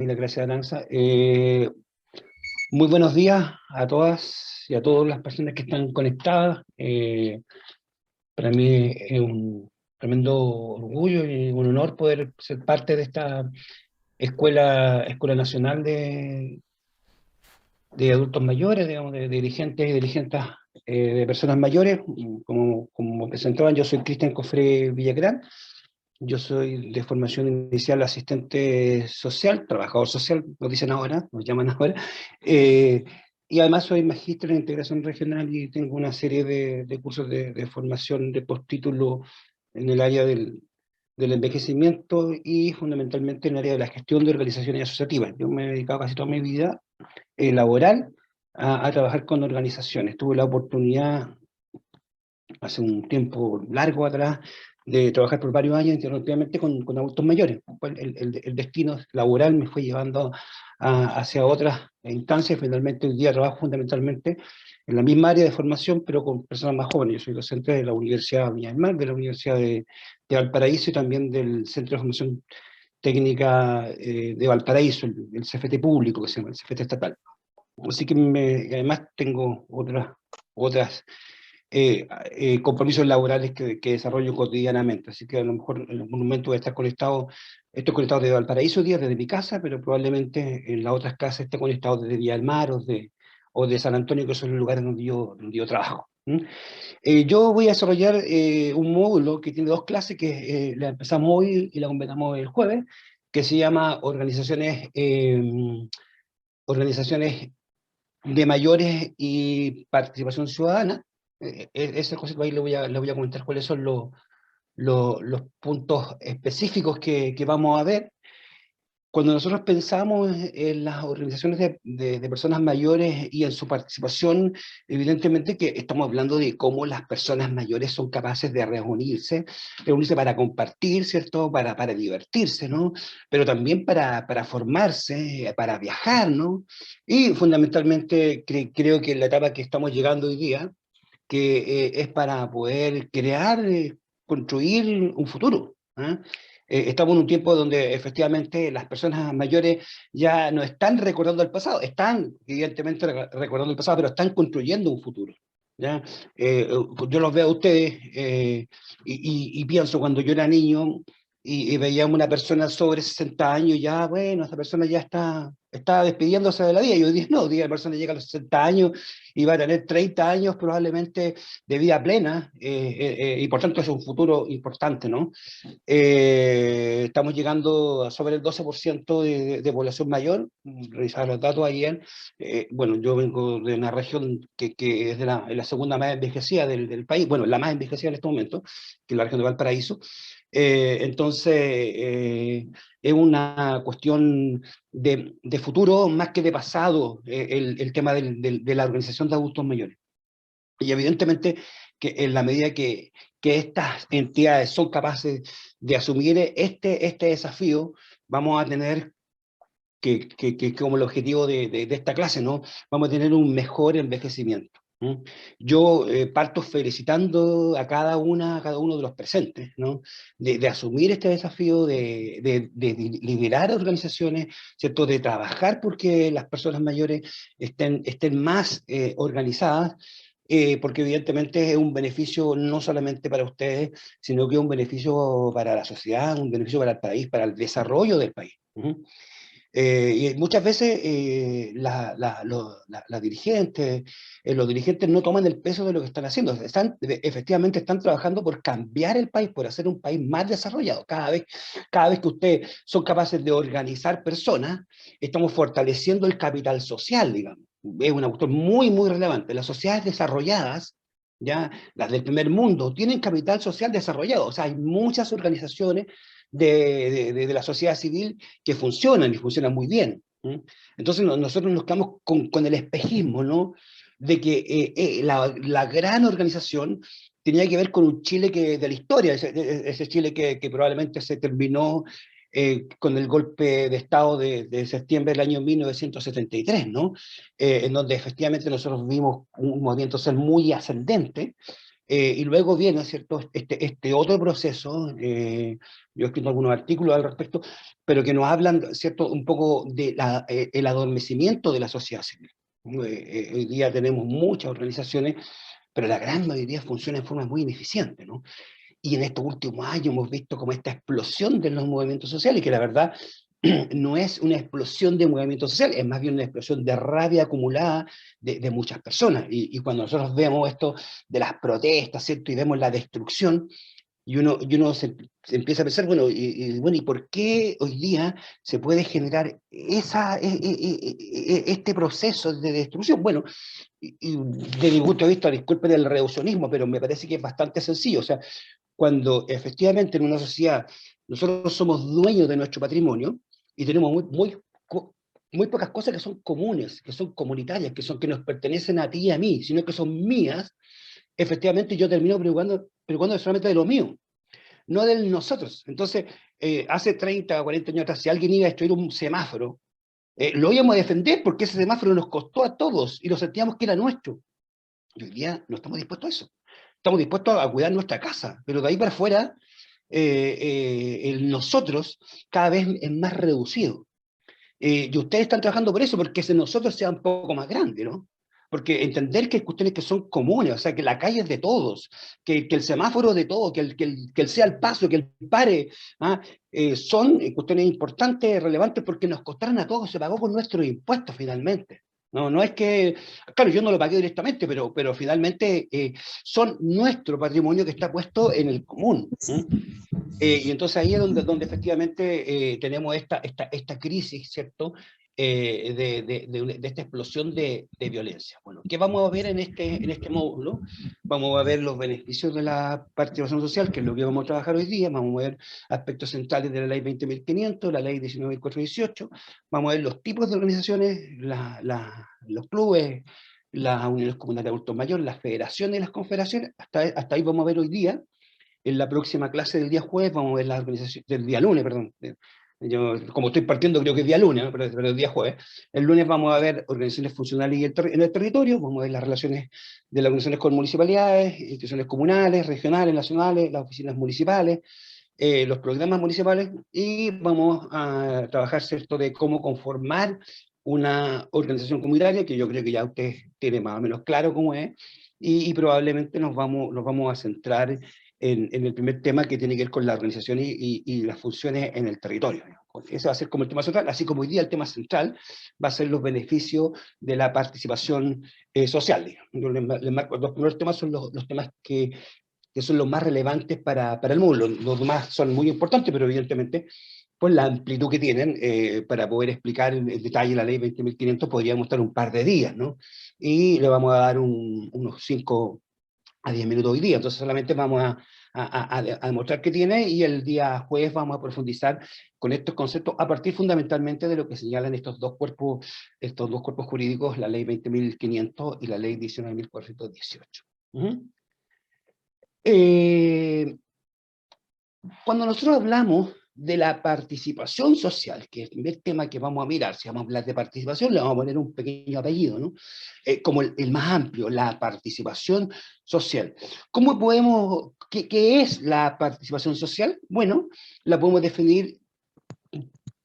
Mira, gracias, Aranza. Muy buenos días a todas y a todas las personas que están conectadas. Para mí es un tremendo orgullo y un honor poder ser parte de esta Escuela Nacional de Adultos Mayores, digamos, de dirigentes y dirigentes de personas mayores. Como presentaban, yo soy Cristian Cofré Villagrán. Yo soy de formación inicial asistente social, trabajador social, nos dicen ahora, nos llaman ahora, eh, y además soy magíster en integración regional y tengo una serie de cursos de formación de postítulo en el área del envejecimiento y fundamentalmente en el área de la gestión de organizaciones asociativas. Yo me he dedicado casi toda mi vida laboral a trabajar con organizaciones. Tuve la oportunidad hace un tiempo largo atrás, de trabajar por varios años ininterrumpidamente con adultos mayores. Pues el destino laboral me fue llevando hacia otras instancias. Finalmente hoy día trabajo fundamentalmente en la misma área de formación, pero con personas más jóvenes. Yo soy docente de la Universidad Viña del Mar, de la Universidad de Valparaíso y también del Centro de Formación Técnica de Valparaíso, el CFT público, que se llama el CFT estatal. Así que además tengo otras compromisos laborales que desarrollo cotidianamente. Así que a lo mejor en algún momento voy a estar conectado, estoy conectado desde Valparaíso día, desde mi casa, pero probablemente en las otras casas esté conectado desde Villa del Mar o de San Antonio, que son los lugares donde yo trabajo. Yo voy a desarrollar un módulo que tiene dos clases, que la empezamos hoy y la completamos el jueves, que se llama Organizaciones de Mayores y Participación Ciudadana. Ese concepto ahí le voy a comentar cuáles son los puntos específicos que vamos a ver. Cuando nosotros pensamos en las organizaciones de personas mayores y en su participación, evidentemente que estamos hablando de cómo las personas mayores son capaces de reunirse para compartir, ¿cierto? Para divertirse, ¿no? Pero también para formarse, para viajar, ¿no? Y fundamentalmente creo que en la etapa que estamos llegando hoy día, que es para poder crear, construir un futuro. ¿Eh? Estamos en un tiempo donde efectivamente las personas mayores ya no están recordando el pasado, están evidentemente recordando el pasado, pero están construyendo un futuro. ¿Ya? Yo los veo a ustedes y pienso cuando yo era niño y veíamos una persona sobre 60 años, ya bueno, esa persona ya está despidiéndose de la vida. Yo dije, no, hoy día la persona llega a los 60 años y va a tener 30 años probablemente de vida plena, y por tanto es un futuro importante, ¿no? Estamos llegando a sobre el 12% de población mayor. Revisar los datos ayer. Bueno, yo vengo de una región que es de la segunda más envejecida del país, bueno, la más envejecida en este momento, que es la región de Valparaíso. Entonces, es una cuestión de futuro más que de pasado, el tema de la organización de adultos mayores. Y evidentemente que en la medida que estas entidades son capaces de asumir este desafío, vamos a tener que como el objetivo de esta clase, ¿no? Vamos a tener un mejor envejecimiento. ¿No? Yo parto felicitando a cada uno de los presentes, ¿no? De asumir este desafío, de liderar organizaciones, ¿cierto? De trabajar porque las personas mayores estén más organizadas, porque evidentemente es un beneficio no solamente para ustedes, sino que es un beneficio para la sociedad, un beneficio para el país, para el desarrollo del país. Y muchas veces los dirigentes no toman el peso de lo que están haciendo. Efectivamente están trabajando por cambiar el país, por hacer un país más desarrollado. Cada vez que ustedes son capaces de organizar personas, estamos fortaleciendo el capital social, digamos. Es una cuestión muy, muy relevante. Las sociedades desarrolladas, ya las del primer mundo, tienen capital social desarrollado. O sea, hay muchas organizaciones de la sociedad civil que funcionan y funcionan muy bien. ¿Sí? Entonces nosotros nos quedamos con el espejismo, ¿no? De que la gran organización tenía que ver con un Chile de la historia, ese Chile que probablemente se terminó con el golpe de Estado de septiembre del año 1973, ¿no? En donde efectivamente nosotros vimos un movimiento social muy ascendente, y luego viene, ¿cierto?, este otro proceso, yo he escrito algunos artículos al respecto, pero que nos hablan, ¿cierto?, un poco de el adormecimiento de la sociedad civil. Hoy día tenemos muchas organizaciones, pero la gran mayoría funciona en forma muy ineficiente, ¿no? Y en estos últimos años hemos visto como esta explosión de los movimientos sociales, que la verdad no es una explosión de movimientos sociales, es más bien una explosión de rabia acumulada de muchas personas. Y cuando nosotros vemos esto de las protestas, ¿cierto? Y vemos la destrucción, y uno se empieza a pensar, bueno, bueno, ¿y por qué hoy día se puede generar este proceso de destrucción? Bueno, y de mi punto de vista, disculpen el reduccionismo, pero me parece que es bastante sencillo. O sea, cuando efectivamente en una sociedad nosotros somos dueños de nuestro patrimonio y tenemos muy pocas cosas que son comunes, que son comunitarias, que nos pertenecen a ti y a mí, sino que son mías, efectivamente yo termino preocupando solamente de lo mío, no del nosotros. Entonces, hace 30 o 40 años atrás, si alguien iba a destruir un semáforo, lo íbamos a defender porque ese semáforo nos costó a todos y lo sentíamos que era nuestro. Y hoy día no estamos dispuestos a eso. Estamos dispuestos a cuidar nuestra casa, pero de ahí para afuera, el nosotros cada vez es más reducido. Y ustedes están trabajando por eso, porque ese nosotros sea un poco más grande, ¿no? Porque entender que hay cuestiones que son comunes, o sea, que la calle es de todos, que el semáforo es de todos, que el sea el paso, que el pare, ¿ah? Son cuestiones importantes, relevantes, porque nos costaron a todos, se pagó con nuestros impuestos finalmente. No, no es que, claro, yo no lo pagué directamente, pero finalmente son nuestro patrimonio que está puesto en el común. ¿Eh? Y entonces ahí es donde efectivamente tenemos esta crisis, ¿cierto? De esta explosión de violencia. Bueno, ¿qué vamos a ver en este módulo? Vamos a ver los beneficios de la participación social, que es lo que vamos a trabajar hoy día. Vamos a ver aspectos centrales de la ley 20.500, la ley 19.418. Vamos a ver los tipos de organizaciones, los clubes, las uniones comunales de adultos mayores, las federaciones y las confederaciones. Hasta ahí vamos a ver hoy día. En la próxima clase del día jueves vamos a ver las organizaciones, del día lunes, perdón. Yo, como estoy partiendo, creo que es día lunes, ¿no? pero el día jueves. El lunes vamos a ver organizaciones funcionales en el territorio, vamos a ver las relaciones de las organizaciones con municipalidades, instituciones comunales, regionales, nacionales, las oficinas municipales, los programas municipales, y vamos a trabajar, ¿cierto?, de cómo conformar una organización comunitaria, que yo creo que ya usted tiene más o menos claro cómo es, y probablemente nos vamos a centrar en el primer tema, que tiene que ver con la organización y las funciones en el territorio. Ese va a ser como el tema central, así como hoy día el tema central va a ser los beneficios de la participación social. Yo los primeros temas son los temas que son los más relevantes para el mundo. Los demás son muy importantes, pero evidentemente, pues la amplitud que tienen, para poder explicar en detalle la ley 20.500, podríamos estar un par de días, ¿no? Y le vamos a dar unos 5 a 10 minutos hoy día, entonces solamente vamos a demostrar que tiene, y el día jueves vamos a profundizar con estos conceptos a partir fundamentalmente de lo que señalan estos dos cuerpos jurídicos, la ley 20.500 y la ley 19.418. Eh, Cuando nosotros hablamos de la participación social, que es el primer tema que vamos a mirar, si vamos a hablar de participación, le vamos a poner un pequeño apellido, ¿no? Como el más amplio, la participación social. ¿Qué es la participación social? Bueno, la podemos definir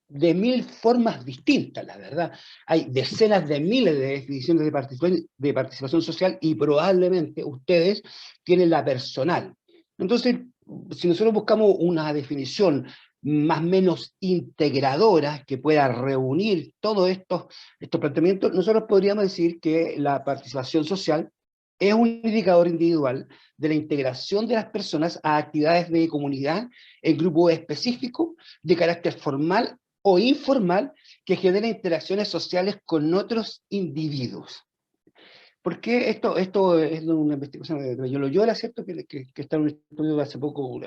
de 1000 formas distintas, la verdad. Hay decenas de miles de definiciones de participación social, y probablemente ustedes tienen la personal. Entonces, si nosotros buscamos una definición más o menos integradora que pueda reunir todos estos planteamientos, nosotros podríamos decir que la participación social es un indicador individual de la integración de las personas a actividades de comunidad en grupos específicos de carácter formal o informal, que genera interacciones sociales con otros individuos. ¿Por qué esto es una investigación de Yolo Yola, ¿cierto? Que está en un estudio de hace pocos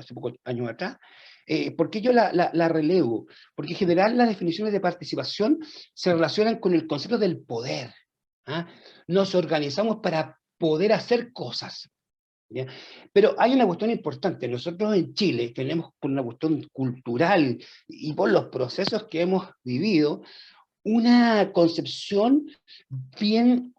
años atrás. ¿Por qué yo la relevo? Porque en general las definiciones de participación se relacionan con el concepto del poder. ¿Ah? Nos organizamos para poder hacer cosas. ¿Ya? Pero hay una cuestión importante. Nosotros en Chile tenemos, por una cuestión cultural y por los procesos que hemos vivido, una concepción bien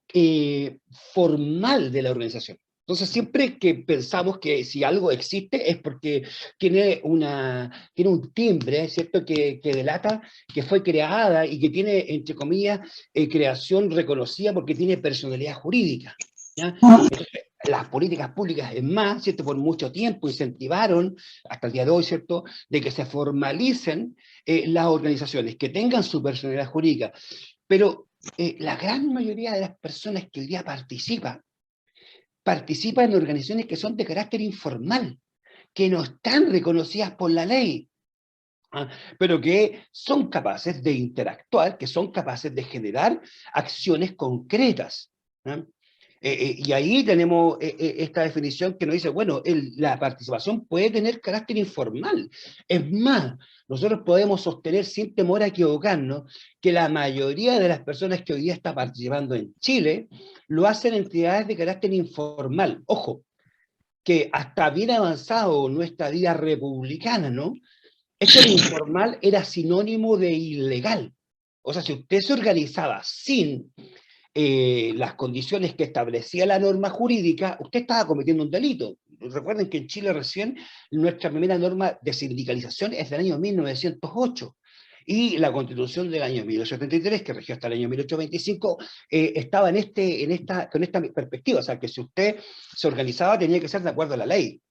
formal de la organización. Entonces, siempre que pensamos que si algo existe es porque tiene un timbre, ¿cierto?, que delata que fue creada y que tiene, entre comillas, creación reconocida porque tiene personalidad jurídica, ¿ya? Entonces, las políticas públicas, es más, ¿cierto?, por mucho tiempo incentivaron, hasta el día de hoy, ¿cierto?, de que se formalicen las organizaciones, que tengan su personalidad jurídica. Pero la gran mayoría de las personas que hoy día participa en organizaciones que son de carácter informal, que no están reconocidas por la ley, pero que son capaces de interactuar, que son capaces de generar acciones concretas. ¿Ah? Y ahí tenemos esta definición que nos dice, bueno, la participación puede tener carácter informal. Es más, nosotros podemos sostener sin temor a equivocarnos que la mayoría de las personas que hoy día están participando en Chile lo hacen en entidades de carácter informal. Ojo, que hasta bien avanzado nuestra vida republicana, ¿no?, esto de informal era sinónimo de ilegal. O sea, si usted se organizaba sin las condiciones que establecía la norma jurídica, usted estaba cometiendo un delito. Recuerden que en Chile recién nuestra primera norma de sindicalización es del año 1908. Y la Constitución del año 1873, que regió hasta el año 1825, estaba con esta perspectiva. O sea, que si usted se organizaba tenía que ser de acuerdo a la ley.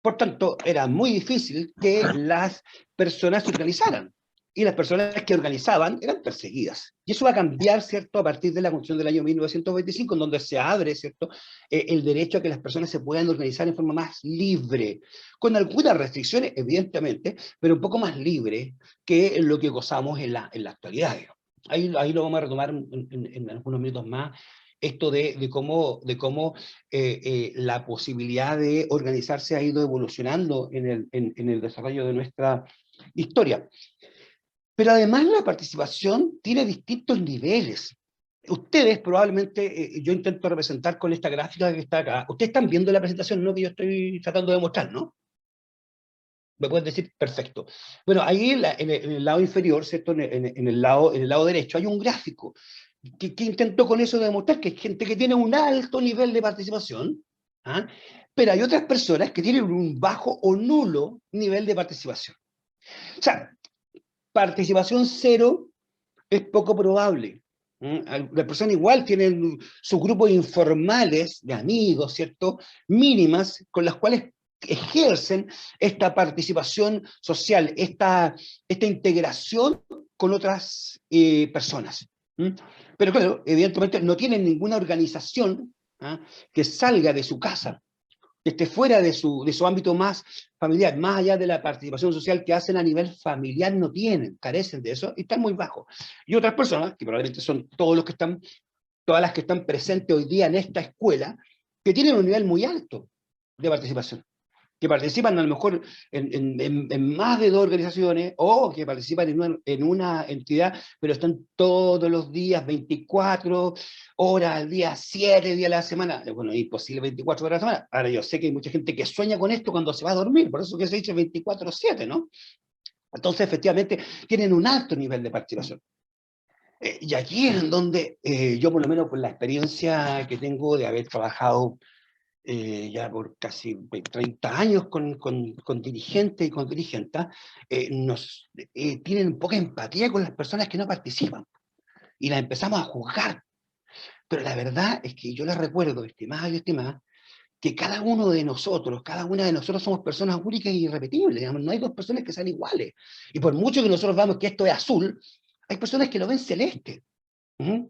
Por tanto, era muy difícil que las personas se organizaran. Y las personas que organizaban eran perseguidas. Y eso va a cambiar, ¿cierto?, a partir de la Constitución del año 1925, en donde se abre, ¿cierto?, el derecho a que las personas se puedan organizar en forma más libre, con algunas restricciones, evidentemente, pero un poco más libre que lo que gozamos en la actualidad. Ahí lo vamos a retomar en algunos minutos más, esto de cómo la posibilidad de organizarse ha ido evolucionando en el desarrollo de nuestra historia. Pero además la participación tiene distintos niveles. Ustedes probablemente, yo intento representar con esta gráfica que está acá, ustedes están viendo la presentación, ¿no?, que yo estoy tratando de mostrar, ¿no? Me pueden decir, perfecto. Bueno, ahí en el lado inferior, ¿cierto?, en el lado derecho, hay un gráfico que intentó con eso demostrar que hay gente que tiene un alto nivel de participación, ¿ah?, pero hay otras personas que tienen un bajo o nulo nivel de participación. O sea, participación cero es poco probable. Las personas igual tienen sus grupos informales de amigos, ¿cierto?, mínimas, con las cuales ejercen esta participación social, esta integración con otras personas. Pero claro, evidentemente no tienen ninguna organización, ¿ah?, que salga de su casa, que esté fuera de su ámbito más familiar, más allá de la participación social que hacen a nivel familiar, no tienen, carecen de eso y están muy bajos. Y otras personas, que probablemente son todas las que están presentes hoy día en esta escuela, que tienen un nivel muy alto de participación, que participan a lo mejor en más de 2 organizaciones, o que participan en una entidad, pero están todos los días, 24 horas al día, 7 días a la semana. Bueno, es imposible 24 horas a la semana. Ahora, yo sé que hay mucha gente que sueña con esto cuando se va a dormir, por eso que se dice 24/7, ¿no? Entonces, efectivamente, tienen un alto nivel de participación. Y aquí es en donde yo, por lo menos por la experiencia que tengo de haber trabajado ya por casi 30 años con dirigentes y con dirigentas, tienen poca empatía con las personas que no participan y las empezamos a juzgar. Pero la verdad es que yo les recuerdo, estimadas y estimadas, que cada uno de nosotros, cada una de nosotros somos personas únicas e irrepetibles. Digamos, no hay dos personas que sean iguales. Y por mucho que nosotros veamos que esto es azul, hay personas que lo ven celeste. ¿Mm?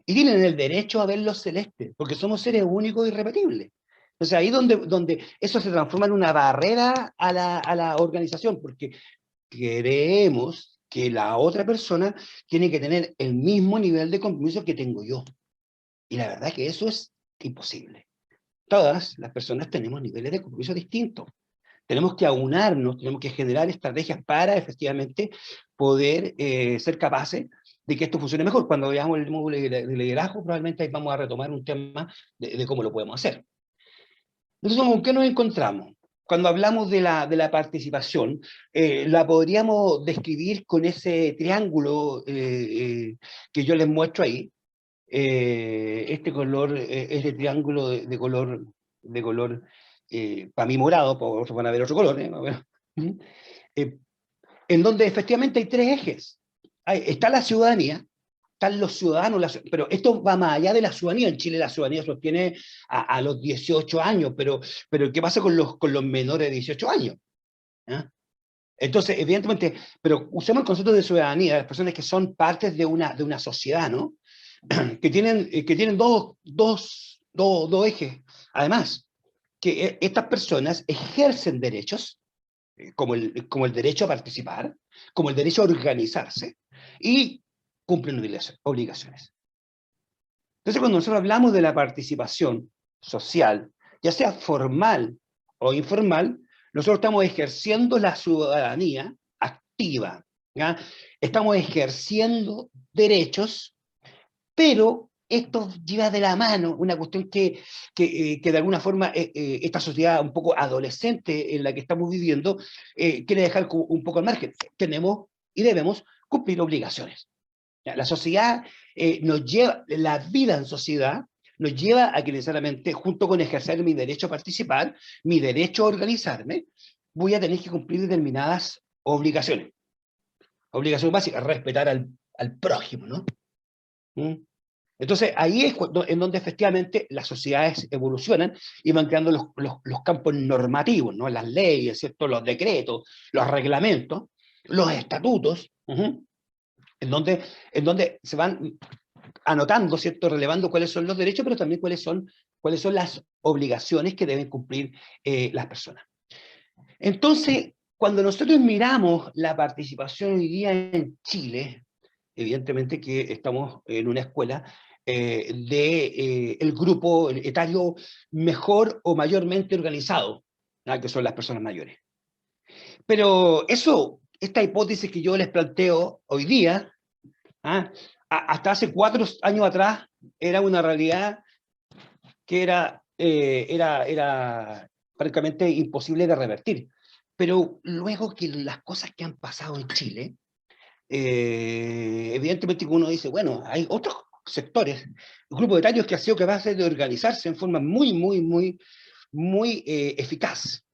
Y tienen el derecho a verlo celeste, porque somos seres únicos e irrepetibles. O sea, ahí donde eso se transforma en una barrera a la organización, porque creemos que la otra persona tiene que tener el mismo nivel de compromiso que tengo yo. Y la verdad es que eso es imposible. Todas las personas tenemos niveles de compromiso distintos. Tenemos que aunarnos, tenemos que generar estrategias para efectivamente poder ser capaces de que esto funcione mejor. Cuando veamos el módulo de liderazgo, probablemente ahí vamos a retomar un tema de cómo lo podemos hacer. Entonces, ¿con qué nos encontramos? Cuando hablamos de la participación, la podríamos describir con ese triángulo que yo les muestro ahí. Este color, este triángulo de color de color, para mí morado, por otros van a ver otro color, bueno, eh, en donde efectivamente hay tres ejes. Está la ciudadanía, están los ciudadanos, pero esto va más allá de la ciudadanía. En Chile la ciudadanía se obtiene a los 18 años, pero ¿qué pasa con los menores de 18 años? ¿Ah? Entonces, evidentemente, pero usemos el concepto de ciudadanía, las personas que son partes de una sociedad, ¿no? Que tienen dos ejes. Además, que estas personas ejercen derechos, como el derecho a participar, como el derecho a organizarse, y cumplen obligaciones. Entonces, cuando nosotros hablamos de la participación social, ya sea formal o informal, nosotros estamos ejerciendo la ciudadanía activa, ¿ya? Estamos ejerciendo derechos, pero esto lleva de la mano una cuestión que de alguna forma esta sociedad un poco adolescente en la que estamos viviendo quiere dejar un poco al margen. Tenemos y debemos cumplir obligaciones. La sociedad nos lleva, la vida en sociedad nos lleva a que necesariamente, junto con ejercer mi derecho a participar, mi derecho a organizarme, voy a tener que cumplir determinadas obligaciones. Obligación básica, respetar al prójimo, ¿no? ¿Mm? Entonces, ahí es en donde efectivamente las sociedades evolucionan y van creando los campos normativos, ¿no? Las leyes, ¿cierto? Los decretos, los reglamentos, los estatutos, en donde se van anotando, ¿cierto? Relevando cuáles son los derechos, pero también cuáles son las obligaciones que deben cumplir las personas. Entonces, cuando nosotros miramos la participación hoy día en Chile, evidentemente que estamos en una escuela el grupo etario mejor o mayormente organizado, ¿ah? Que son las personas mayores. Pero esta hipótesis que yo les planteo hoy día, ¿ah? Hasta hace 4 años atrás, era una realidad que era prácticamente imposible de revertir. Pero luego que las cosas que han pasado en Chile, evidentemente uno dice, bueno, hay otros sectores, grupos etarios que han sido capaces de organizarse en forma muy eficaz.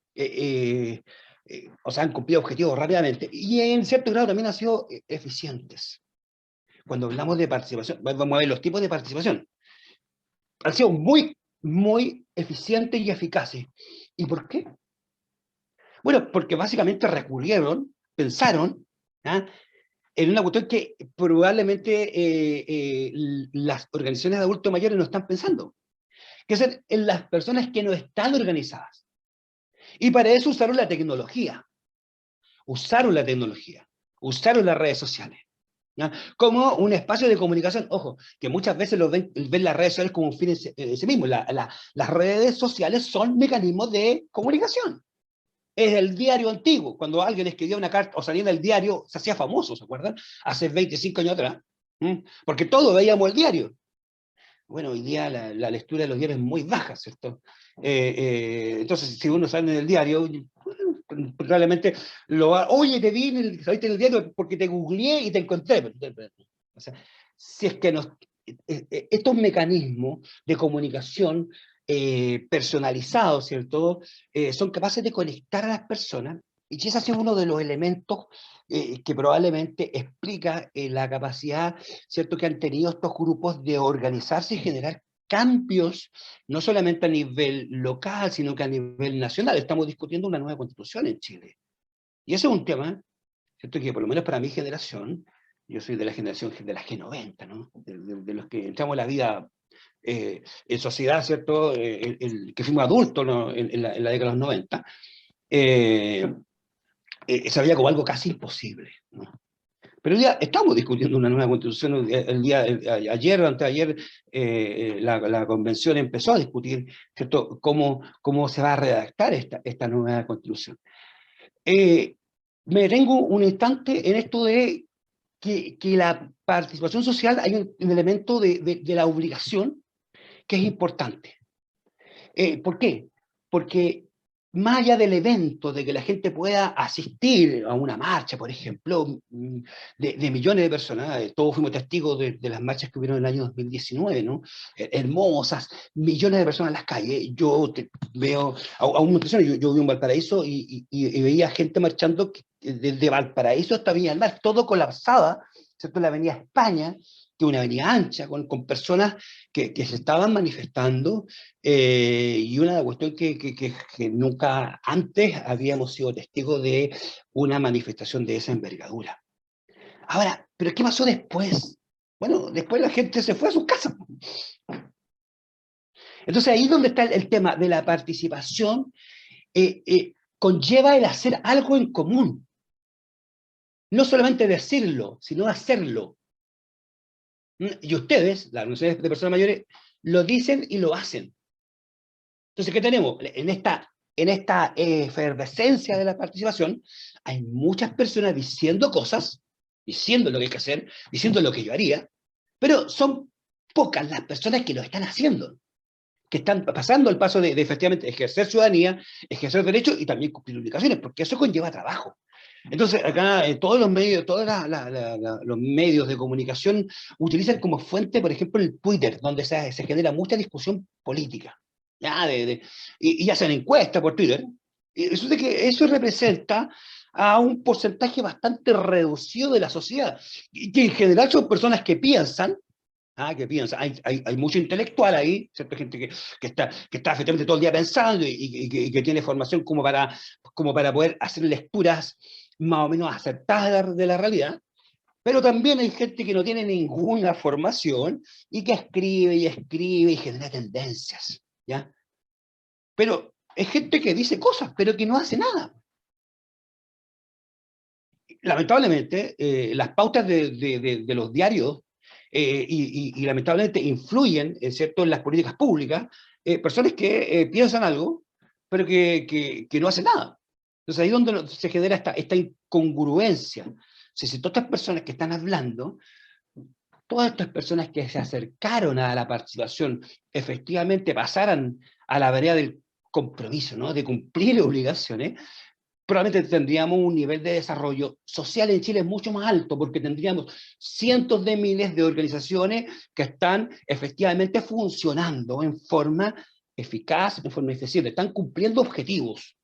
O sea, han cumplido objetivos rápidamente y en cierto grado también han sido eficientes. Cuando hablamos de participación, vamos a ver los tipos de participación. Han sido muy eficientes y eficaces. ¿Y por qué? Bueno, porque básicamente pensaron, ¿ah? En una cuestión que probablemente las organizaciones de adultos mayores no están pensando, que es en las personas que no están organizadas. Y para eso usaron la tecnología, usaron las redes sociales, ¿ya? Como un espacio de comunicación. Ojo, que muchas veces ven las redes sociales como un fin en sí mismo. Las redes sociales son mecanismos de comunicación. Es el diario antiguo, cuando alguien escribía una carta o salía en el diario, se hacía famoso, ¿se acuerdan? Hace 25 años atrás, porque todos veíamos el diario. Bueno, hoy día la lectura de los diarios es muy baja, ¿cierto? Entonces, si uno sale en el diario, probablemente oye, saliste en el diario porque te googleé y te encontré. O sea, si es que estos mecanismos de comunicación personalizados, ¿cierto? Son capaces de conectar a las personas, y ese ha sido uno de los elementos que probablemente explica la capacidad, ¿cierto?, que han tenido estos grupos de organizarse y generar cambios, no solamente a nivel local, sino que a nivel nacional. Estamos discutiendo una nueva constitución en Chile. Y ese es un tema, ¿cierto?, que por lo menos para mi generación, yo soy de la generación de la G90, ¿no? De los que entramos en la vida en sociedad, ¿cierto?, que fuimos adultos, ¿no?, en la década de los 90, se veía como algo casi imposible, ¿no? Pero ya estamos discutiendo una nueva constitución. Ayer o anteayer, la convención empezó a discutir, ¿cierto?, cómo se va a redactar esta nueva constitución. Me detengo un instante en esto de que la participación social hay un elemento de la obligación que es importante. ¿Por qué? Porque más allá del evento, de que la gente pueda asistir a una marcha, por ejemplo, de millones de personas, todos fuimos testigos de las marchas que hubieron en el año 2019, ¿no? Hermosas, millones de personas en las calles. Veo a un montón, yo vivo en Valparaíso y veía gente marchando desde Valparaíso hasta Viña del Mar, todo colapsada, ¿cierto? La avenida España, que es una avenida ancha, con personas que se estaban manifestando, y una cuestión que nunca antes habíamos sido testigos de una manifestación de esa envergadura. Ahora, ¿pero qué pasó después? Bueno, después la gente se fue a sus casas. Entonces ahí es donde está el tema de la participación, conlleva el hacer algo en común. No solamente decirlo, sino hacerlo. Y ustedes, las organizaciones de personas mayores, lo dicen y lo hacen. Entonces, ¿qué tenemos? En esta efervescencia de la participación, hay muchas personas diciendo cosas, diciendo lo que hay que hacer, diciendo lo que yo haría, pero son pocas las personas que lo están haciendo, que están pasando el paso de efectivamente ejercer ciudadanía, ejercer derechos y también cumplir obligaciones, porque eso conlleva trabajo. Entonces, acá todos los medios, los medios de comunicación utilizan como fuente, por ejemplo, el Twitter, donde se genera mucha discusión política. ¿Ya? Y hacen encuestas por Twitter. Y resulta que eso representa a un porcentaje bastante reducido de la sociedad, y que en general son personas que piensan. Que piensa, hay mucho intelectual ahí, ¿cierto? Gente que está efectivamente todo el día pensando y que tiene formación como para poder hacer lecturas más o menos acertadas de la realidad, pero también hay gente que no tiene ninguna formación y que escribe y genera tendencias, ¿ya? Pero es gente que dice cosas, pero que no hace nada. Lamentablemente, las pautas de los diarios, y lamentablemente influyen, ¿cierto?, en las políticas públicas, personas que piensan algo, pero que no hacen nada. Entonces ahí es donde se genera esta incongruencia. Si todas estas personas que están hablando, todas estas personas que se acercaron a la participación, efectivamente pasaran a la vereda del compromiso, ¿no?, de cumplir obligaciones, probablemente tendríamos un nivel de desarrollo social en Chile mucho más alto, porque tendríamos cientos de miles de organizaciones que están efectivamente funcionando en forma eficaz, en forma eficiente, están cumpliendo objetivos.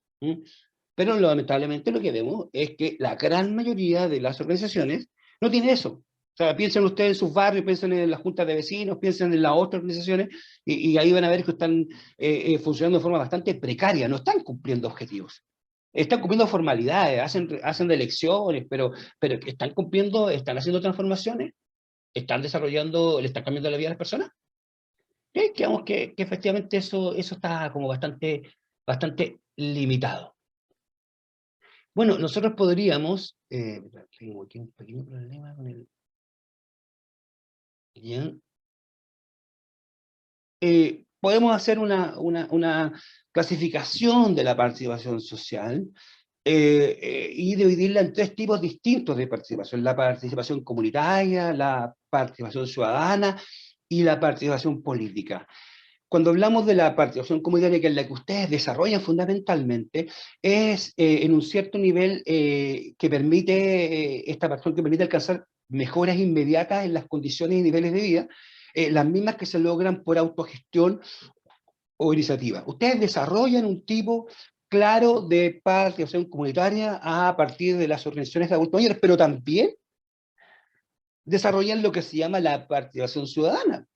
Pero lamentablemente lo que vemos es que la gran mayoría de las organizaciones no tiene eso. O sea, piensen ustedes en sus barrios, piensen en las juntas de vecinos, piensen en las otras organizaciones, y ahí van a ver que están funcionando de forma bastante precaria, no están cumpliendo objetivos. Están cumpliendo formalidades, hacen elecciones, pero están cumpliendo, están haciendo transformaciones, están desarrollando, le están cambiando la vida a las personas. Digamos que efectivamente eso está como bastante limitado. Bueno, nosotros podríamos, tengo aquí un pequeño problema con el... Bien. Podemos hacer una clasificación de la participación social, y dividirla en tres tipos distintos de participación: la participación comunitaria, la participación ciudadana y la participación política. Cuando hablamos de la participación comunitaria, que es la que ustedes desarrollan fundamentalmente, es en un cierto nivel que permite, esta participación que permite alcanzar mejoras inmediatas en las condiciones y niveles de vida, las mismas que se logran por autogestión o iniciativa. Ustedes desarrollan un tipo claro de participación comunitaria a partir de las organizaciones de adultos mayores, pero también desarrollan lo que se llama la participación ciudadana,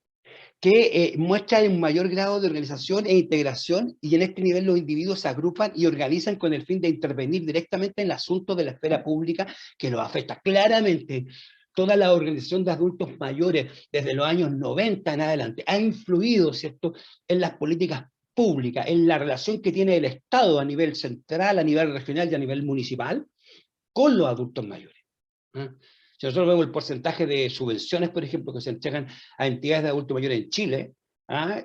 que muestra un mayor grado de organización e integración, y en este nivel los individuos se agrupan y organizan con el fin de intervenir directamente en el asunto de la esfera pública que los afecta. Claramente, toda la organización de adultos mayores desde los años 90 en adelante ha influido, ¿cierto?, en las políticas públicas, en la relación que tiene el Estado a nivel central, a nivel regional y a nivel municipal con los adultos mayores. Si nosotros vemos el porcentaje de subvenciones, por ejemplo, que se entregan a entidades de adultos mayores en Chile,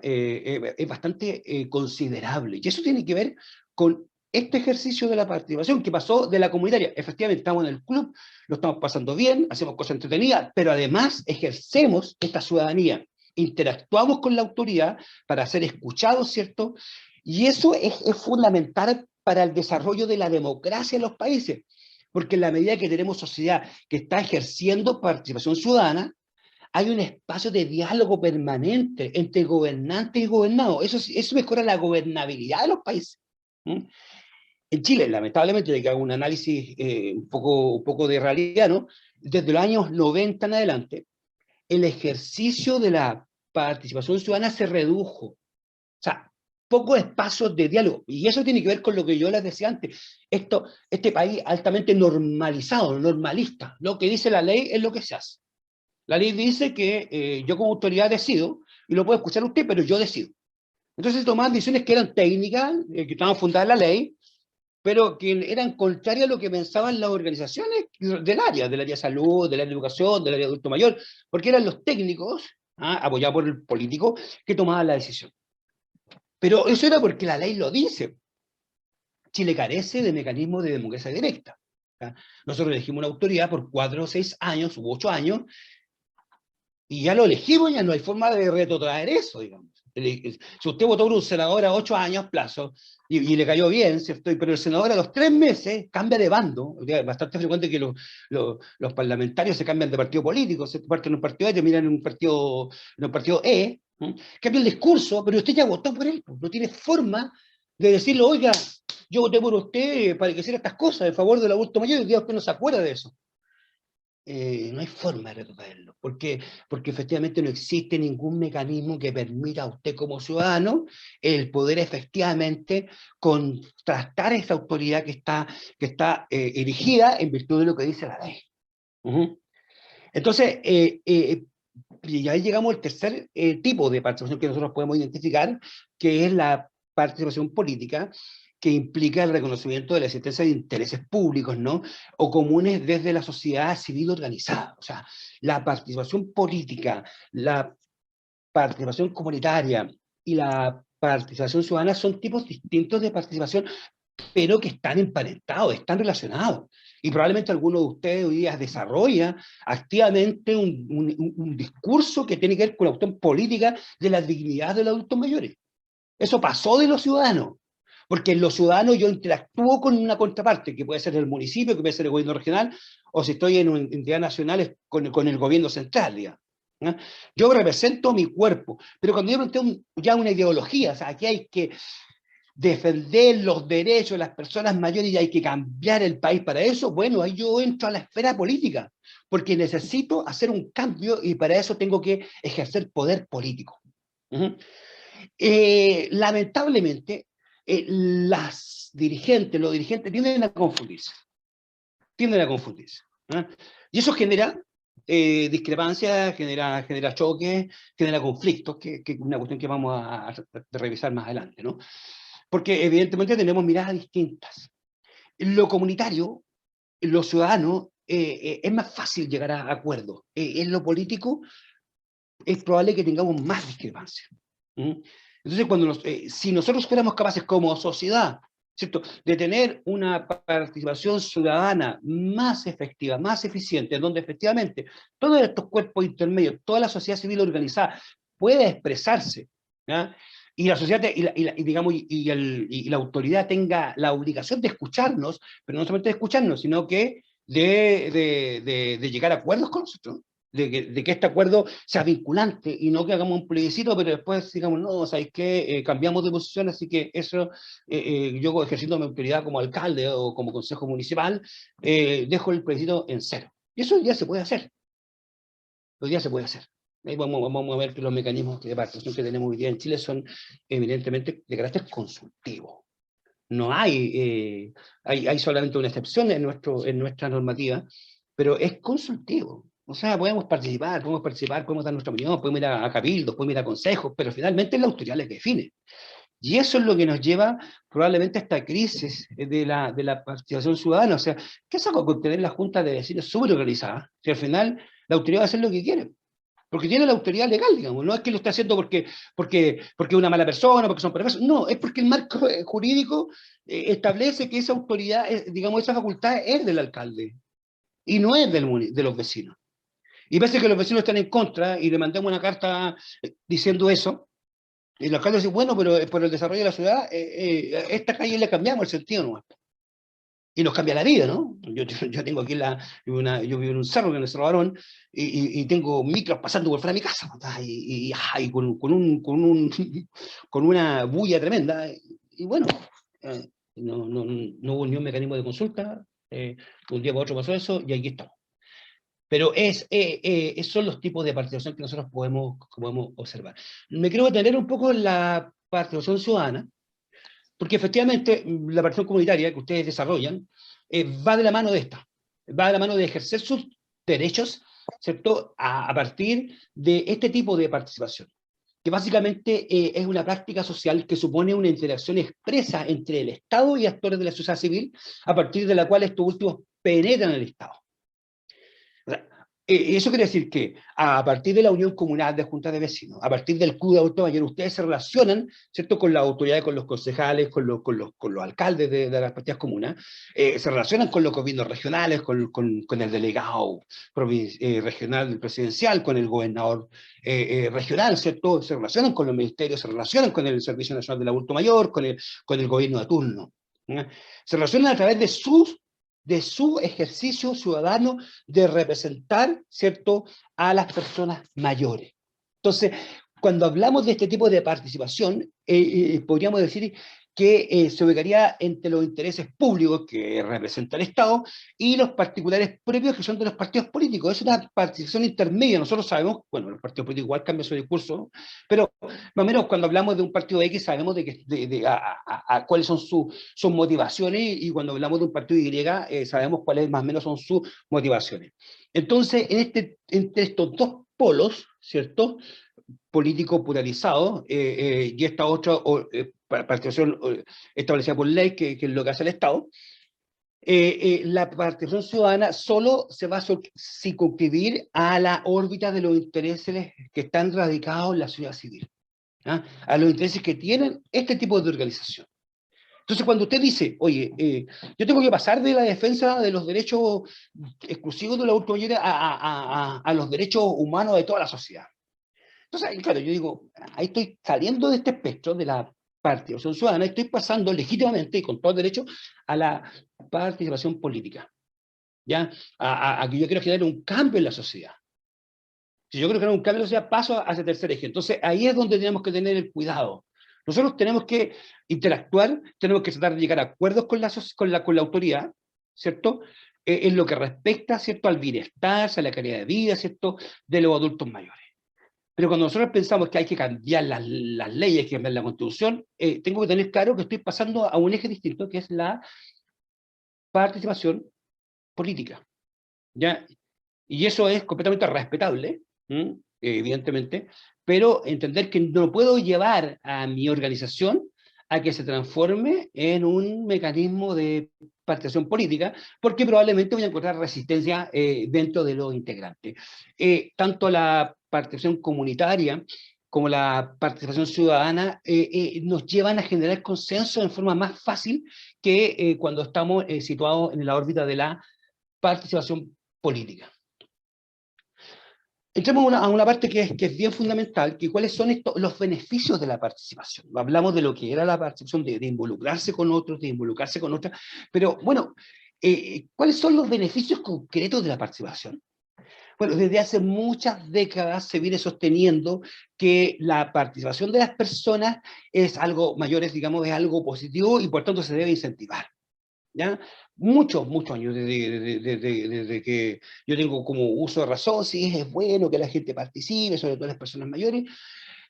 es bastante considerable. Y eso tiene que ver con este ejercicio de la participación que pasó de la comunitaria. Efectivamente, estamos en el club, lo estamos pasando bien, hacemos cosas entretenidas, pero además ejercemos esta ciudadanía, interactuamos con la autoridad para ser escuchados, ¿cierto? Y eso es fundamental para el desarrollo de la democracia en los países, porque en la medida que tenemos sociedad que está ejerciendo participación ciudadana, hay un espacio de diálogo permanente entre gobernantes y gobernados. Eso mejora la gobernabilidad de los países. ¿Mm? En Chile, lamentablemente, de que hago un análisis un poco de realidad, ¿no? Desde los años 90 en adelante, el ejercicio de la participación ciudadana se redujo. O sea, pocos espacios de diálogo. Y eso tiene que ver con lo que yo les decía antes. Este país altamente normalizado, normalista. Lo que dice la ley es lo que se hace. La ley dice que yo como autoridad decido, y lo puede escuchar usted, pero yo decido. Entonces tomaban decisiones que eran técnicas, que estaban fundadas en la ley, pero que eran contrarias a lo que pensaban las organizaciones del área de salud, del área de educación, del área de adulto mayor, porque eran los técnicos, apoyados por el político, que tomaban la decisión. Pero eso era porque la ley lo dice. Chile carece de mecanismos de democracia directa. ¿Ya? Nosotros elegimos una autoridad por 4 o 6 años, u 8 años, y ya lo elegimos, ya no hay forma de retrotraer eso, digamos. Si usted votó por un senador a 8 años plazo, y le cayó bien, ¿cierto? Pero el senador a los 3 meses cambia de bando. Es bastante frecuente que los parlamentarios se cambian de partido político, se parten en un partido A y terminan en un partido E, ¿no? Cambia el discurso, pero usted ya votó por él, no tiene forma de decirle, oiga, yo voté por usted para que hiciera estas cosas en favor del adulto mayor, y hoy día usted no se acuerda de eso. No hay forma de retrotraerlo, porque efectivamente no existe ningún mecanismo que permita a usted como ciudadano el poder efectivamente contrastar esa autoridad que está erigida en virtud de lo que dice la ley. Entonces, y ahí llegamos al tercer tipo de participación que nosotros podemos identificar, que es la participación política, que implica el reconocimiento de la existencia de intereses públicos, ¿no? O comunes desde la sociedad civil organizada. O sea, la participación política, la participación comunitaria y la participación ciudadana son tipos distintos de participación, pero que están emparentados, están relacionados. Y probablemente alguno de ustedes hoy día desarrolla activamente un discurso que tiene que ver con la cuestión política de la dignidad de los adultos mayores. Eso pasó de los ciudadanos, porque en los ciudadanos yo interactúo con una contraparte, que puede ser el municipio, que puede ser el gobierno regional, o si estoy en una entidad nacional, es con el gobierno central, digamos. ¿No? Yo represento mi cuerpo, pero cuando yo planteo ya una ideología, o sea, aquí hay que defender los derechos de las personas mayores y hay que cambiar el país para eso, bueno, ahí yo entro a la esfera política, porque necesito hacer un cambio y para eso tengo que ejercer poder político. Lamentablemente, los dirigentes tienden a confundirse. ¿No? Y eso genera discrepancias, genera choques, genera conflictos, que es una cuestión que vamos a revisar más adelante, ¿no? Porque evidentemente tenemos miradas distintas. En lo comunitario, en lo ciudadano, es más fácil llegar a acuerdos. En lo político es probable que tengamos más discrepancias. Entonces, si nosotros fuéramos capaces como sociedad, ¿cierto?, de tener una participación ciudadana más efectiva, más eficiente, en donde efectivamente todos estos cuerpos intermedios, toda la sociedad civil organizada pueda expresarse, ¿ya? Y la sociedad, digamos, y la autoridad tenga la obligación de escucharnos, pero no solamente de escucharnos, sino que de llegar a acuerdos con nosotros, de que este acuerdo sea vinculante y no que hagamos un plebiscito, pero después digamos, no, ¿sabéis qué? Cambiamos de posición, así que eso, yo ejerciendo mi autoridad como alcalde o como consejo municipal, dejo el plebiscito en cero. Y eso hoy día se puede hacer. Hoy día se puede hacer. Ahí vamos a ver que los mecanismos de participación que tenemos hoy día en Chile son evidentemente de carácter consultivo. No hay solamente una excepción en nuestra normativa, pero es consultivo. O sea, podemos participar, podemos dar nuestra opinión, podemos ir a cabildos, podemos ir a consejos, pero finalmente es la autoridad la que define. Y eso es lo que nos lleva probablemente a esta crisis de la participación ciudadana. O sea, ¿qué saco con tener la junta de vecinos súper organizada? Si al final la autoridad va a hacer lo que quiere. Porque tiene la autoridad legal, digamos. No es que lo está haciendo porque es una mala persona, porque son perversos. No, es porque el marco jurídico establece que esa autoridad, digamos, esa facultad es del alcalde y no es de los vecinos. Y parece que los vecinos están en contra y le mandamos una carta diciendo eso, Y los alcaldes dicen, bueno, pero por el desarrollo de la ciudad, esta calle le cambiamos el sentido nomás. Y nos cambia la vida, ¿no? Yo tengo aquí yo vivo en un cerro, en el Cerro Barón, y tengo micros pasando por fuera de mi casa, y con una bulla tremenda. Y bueno, no hubo ni un mecanismo de consulta, de un día para otro pasó eso, y aquí estamos. Pero son los tipos de participación que nosotros podemos observar. Me quiero detener un poco en la participación ciudadana, porque efectivamente la participación comunitaria que ustedes desarrollan va de la mano de esta, va de la mano de ejercer sus derechos, ¿cierto? A partir de este tipo de participación, que básicamente es una práctica social que supone una interacción expresa entre el Estado y actores de la sociedad civil, a partir de la cual estos últimos penetran en el Estado. O sea, eso quiere decir que a partir de la unión comunal de juntas de vecinos, a partir del CUD de adulto mayor, ustedes se relacionan, ¿cierto?, con las autoridades, con los concejales, con los alcaldes de las partidas comunas, se relacionan con los gobiernos regionales, con el delegado regional presidencial, con el gobernador regional, ¿cierto? Se relacionan con los ministerios, se relacionan con el Servicio Nacional del Adulto Mayor, con el gobierno de turno. ¿No? Se relacionan a través de su ejercicio ciudadano de representar, ¿cierto?, a las personas mayores. Entonces, cuando hablamos de este tipo de participación, podríamos decir que se ubicaría entre los intereses públicos que representa el Estado y los particulares propios que son de los partidos políticos. Es una participación intermedia. Nosotros sabemos, bueno, los partidos políticos igual cambian su discurso, ¿no? Pero más o menos cuando hablamos de un partido X sabemos cuáles son sus motivaciones, y cuando hablamos de un partido Y sabemos cuáles más o menos son sus motivaciones. Entonces, entre estos dos polos, ¿cierto?, político polarizado, y esta otra participación establecida por ley, que es lo que hace el Estado, la participación ciudadana solo se va a circunscribir a la órbita de los intereses que están radicados en la sociedad civil, ¿ah? A los intereses que tienen este tipo de organización. Entonces, cuando usted dice, oye, yo tengo que pasar de la defensa de los derechos exclusivos de la adulto mayor a los derechos humanos de toda la sociedad. Entonces, claro, yo digo, ahí estoy saliendo de este espectro de la participación ciudadana, estoy pasando legítimamente y con todo el derecho a la participación política, ¿ya? A que yo quiero generar un cambio en la sociedad. Si yo quiero generar un cambio en la sociedad, paso a ese tercer eje. Entonces, ahí es donde tenemos que tener el cuidado. Nosotros tenemos que interactuar, tenemos que tratar de llegar a acuerdos con la autoridad, ¿cierto? En lo que respecta, ¿cierto?, al bienestar, a la calidad de vida, ¿cierto?, de los adultos mayores. Pero cuando nosotros pensamos que hay que cambiar las leyes, hay que cambiar la Constitución, tengo que tener claro que estoy pasando a un eje distinto, que es la participación política, ¿ya? Y eso es completamente respetable, evidentemente, pero entender que no puedo llevar a mi organización a que se transforme en un mecanismo de participación política, porque probablemente voy a encontrar resistencia dentro de los integrantes. Tanto la participación comunitaria como la participación ciudadana nos llevan a generar consenso en forma más fácil que cuando estamos situados en la órbita de la participación política. Entremos a una parte que es bien fundamental, que cuáles son los beneficios de la participación. Hablamos de lo que era la participación, de involucrarse con otros, de involucrarse con otras, pero bueno, ¿cuáles son los beneficios concretos de la participación? Bueno, desde hace muchas décadas se viene sosteniendo que la participación de las personas es algo, mayores, digamos, es algo positivo y por tanto se debe incentivar. ¿Ya? Muchos años, desde que yo tengo como uso de razón, sí, es bueno que la gente participe, sobre todo las personas mayores,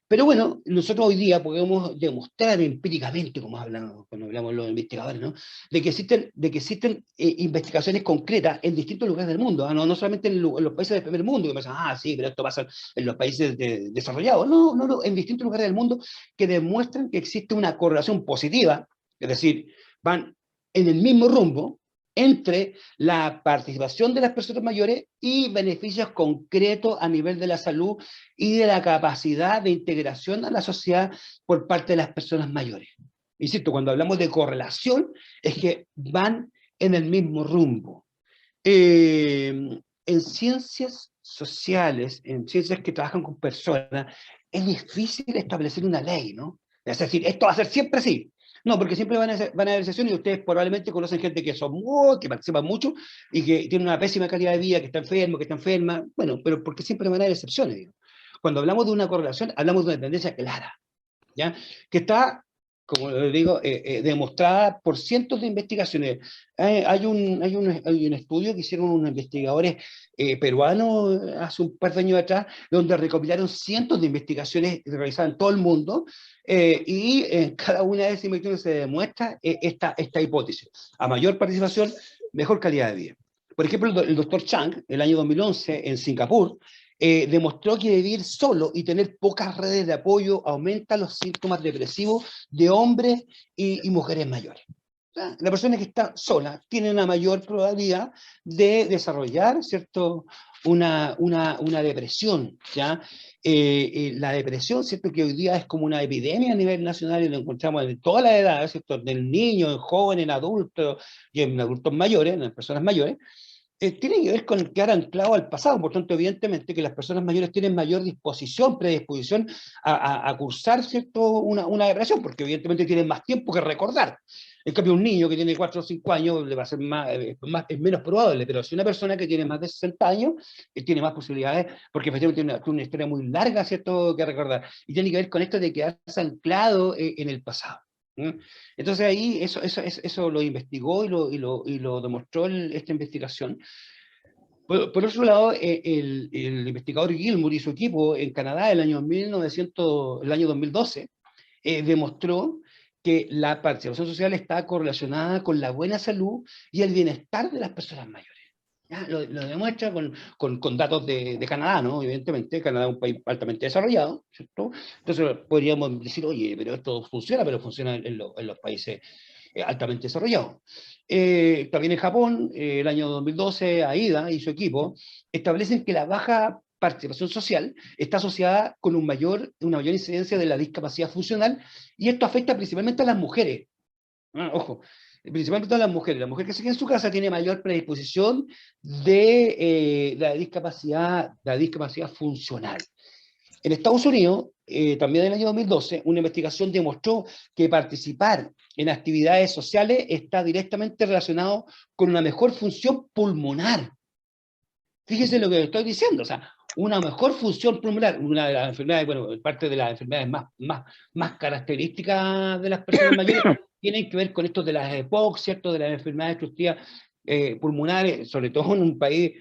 pero bueno, nosotros hoy día podemos demostrar empíricamente, como cuando hablamos los investigadores, ¿no?, de que existen investigaciones concretas en distintos lugares del mundo, ¿ah? No solamente en los países del primer mundo, que me dicen, sí, pero esto pasa en los países desarrollados, no, en distintos lugares del mundo que demuestran que existe una correlación positiva, es decir, van en el mismo rumbo entre la participación de las personas mayores y beneficios concretos a nivel de la salud y de la capacidad de integración a la sociedad por parte de las personas mayores. Insisto, cuando hablamos de correlación, es que van en el mismo rumbo. En ciencias sociales, en ciencias que trabajan con personas, es difícil establecer una ley, ¿no? Es decir, esto va a ser siempre así. No, porque siempre van a haber excepciones, y ustedes probablemente conocen gente que son que participan mucho y que tiene una pésima calidad de vida, que está enfermo, que está enferma, bueno, pero porque siempre van a haber excepciones, digo. Cuando hablamos de una correlación, hablamos de una tendencia clara, ¿ya? Que está, como les digo, demostrada por cientos de investigaciones. Hay un estudio que hicieron unos investigadores peruanos hace un par de años atrás, donde recopilaron cientos de investigaciones realizadas en todo el mundo, y en cada una de esas investigaciones se demuestra esta hipótesis. A mayor participación, mejor calidad de vida. Por ejemplo, el doctor Chang, el año 2011, en Singapur, demostró que vivir solo y tener pocas redes de apoyo aumenta los síntomas depresivos de hombres y mujeres mayores. La persona que está sola tiene una mayor probabilidad de desarrollar, ¿cierto?, una depresión, ¿ya? La depresión, ¿cierto?, que hoy día es como una epidemia a nivel nacional y lo encontramos en todas las edades, ¿cierto?, del niño, en joven, en adultos y en adultos mayores, en las personas mayores, tiene que ver con quedar anclado al pasado. Por tanto, evidentemente que las personas mayores tienen mayor disposición, predisposición a cursar, ¿cierto?, una depresión, porque evidentemente tienen más tiempo que recordar. En cambio, un niño que tiene 4 o 5 años le va a ser es menos probable, pero si una persona que tiene más de 60 años tiene más posibilidades, porque efectivamente tiene una historia muy larga, ¿cierto?, que recordar. Y tiene que ver con esto de quedarse anclado en el pasado. ¿Mm? Entonces ahí eso lo investigó y lo demostró esta investigación. Por otro lado, el investigador Gilmour y su equipo en Canadá el año 2012, demostró que la participación social está correlacionada con la buena salud y el bienestar de las personas mayores. ¿Ya? Lo demuestra con datos de Canadá, ¿no? Evidentemente, Canadá es un país altamente desarrollado, ¿cierto? Entonces podríamos decir, oye, pero esto funciona, pero funciona en los países altamente desarrollados. También en Japón, el año 2012, AIDA y su equipo establecen que la baja participación social está asociada con una mayor incidencia de la discapacidad funcional, y esto afecta principalmente a las mujeres. Ojo, principalmente a las mujeres. La mujer que se queda en su casa tiene mayor predisposición de la discapacidad funcional. En Estados Unidos, también en el año 2012, una investigación demostró que participar en actividades sociales está directamente relacionado con una mejor función pulmonar. Fíjese lo que estoy diciendo, o sea, una mejor función pulmonar, una de las enfermedades, bueno, parte de las enfermedades más características de las personas mayores, tienen que ver con esto de las EPOC, ¿cierto?, de las enfermedades obstructivas pulmonares, sobre todo en un país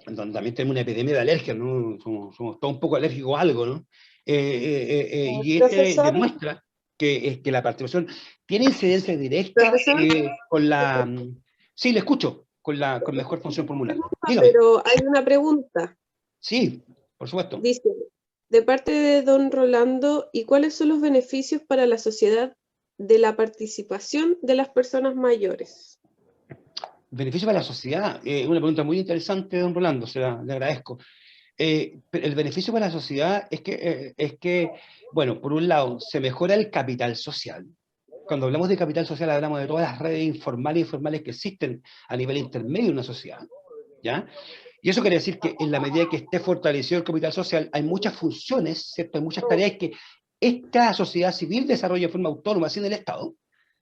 donde también tenemos una epidemia de alergias, ¿no? Somos todos un poco alérgicos a algo, ¿no? Y Profesor, demuestra que la participación tiene incidencia directa profesor, con la... Sí, le escucho, con mejor función pulmonar. Dígame. pero hay una pregunta. Sí, por supuesto. Dice, de parte de don Rolando, ¿y cuáles son los beneficios para la sociedad de la participación de las personas mayores? Beneficio para la sociedad, una pregunta muy interesante, don Rolando, le agradezco. El beneficio para la sociedad es que, bueno, por un lado, se mejora el capital social. Cuando hablamos de capital social, hablamos de todas las redes informales e informales que existen a nivel intermedio de una sociedad, ¿ya? Y eso quiere decir que en la medida que esté fortalecido el capital social, hay muchas funciones, ¿cierto? Hay muchas tareas que esta sociedad civil desarrolla de forma autónoma, sin el Estado.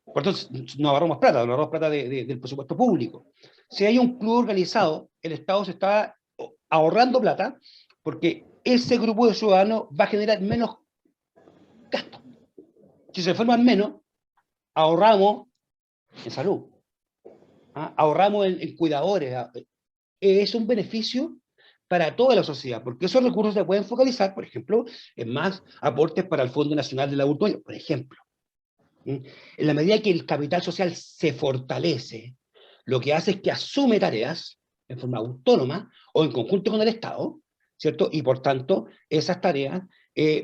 Por eso no agarramos plata del presupuesto público. Si hay un club organizado, el Estado se está ahorrando plata porque ese grupo de ciudadanos va a generar menos gastos. Si se forman menos, ahorramos en salud, ¿ah? Ahorramos en cuidadores. Es un beneficio para toda la sociedad, porque esos recursos se pueden focalizar, por ejemplo, en más aportes para el Fondo Nacional del Adulto Mayor, por ejemplo. En la medida que el capital social se fortalece, lo que hace es que asume tareas en forma autónoma o en conjunto con el Estado, ¿cierto? Y por tanto, esas tareas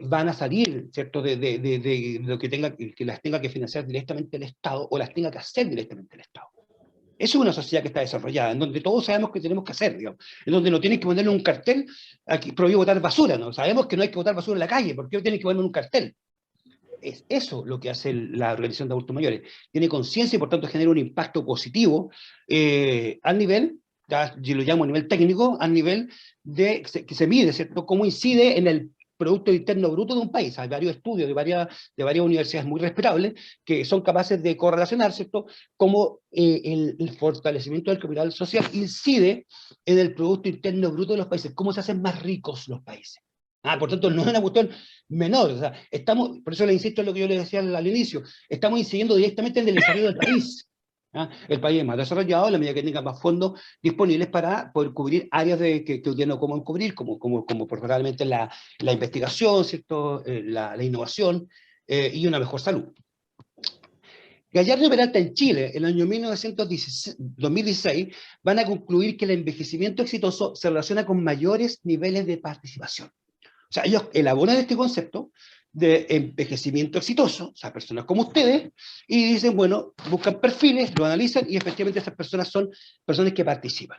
van a salir, ¿cierto? De lo que las tenga que financiar directamente el Estado o las tenga que hacer directamente el Estado. Eso es una sociedad que está desarrollada, en donde todos sabemos que tenemos que hacer, digamos, en donde no tienes que ponerle un cartel, aquí prohíbo botar basura, ¿no? Sabemos que no hay que botar basura en la calle, ¿por qué tienes que ponerle un cartel? Es eso lo que hace la organización de adultos mayores. Tiene conciencia y por tanto genera un impacto positivo al nivel ya, yo lo llamo a nivel técnico, a nivel que se mide, ¿cierto? Cómo incide en el Producto Interno Bruto de un país. Hay varios estudios de varias universidades muy respetables que son capaces de correlacionar, ¿cierto?, cómo el fortalecimiento del capital social incide en el Producto Interno Bruto de los países, cómo se hacen más ricos los países. Por tanto, no es una cuestión menor. O sea, por eso le insisto en lo que yo le decía al inicio, estamos incidiendo directamente en el desarrollo del país. El país es más desarrollado a la medida que tenga más fondos disponibles para poder cubrir áreas que hoy día no pueden cubrir, como probablemente la investigación, ¿cierto? La innovación y una mejor salud. Gallardo y Peralta en Chile, en el año 2016, van a concluir que el envejecimiento exitoso se relaciona con mayores niveles de participación. O sea, ellos elaboran este concepto de envejecimiento exitoso, o sea, personas como ustedes, y dicen, bueno, buscan perfiles, lo analizan, y efectivamente estas personas son personas que participan.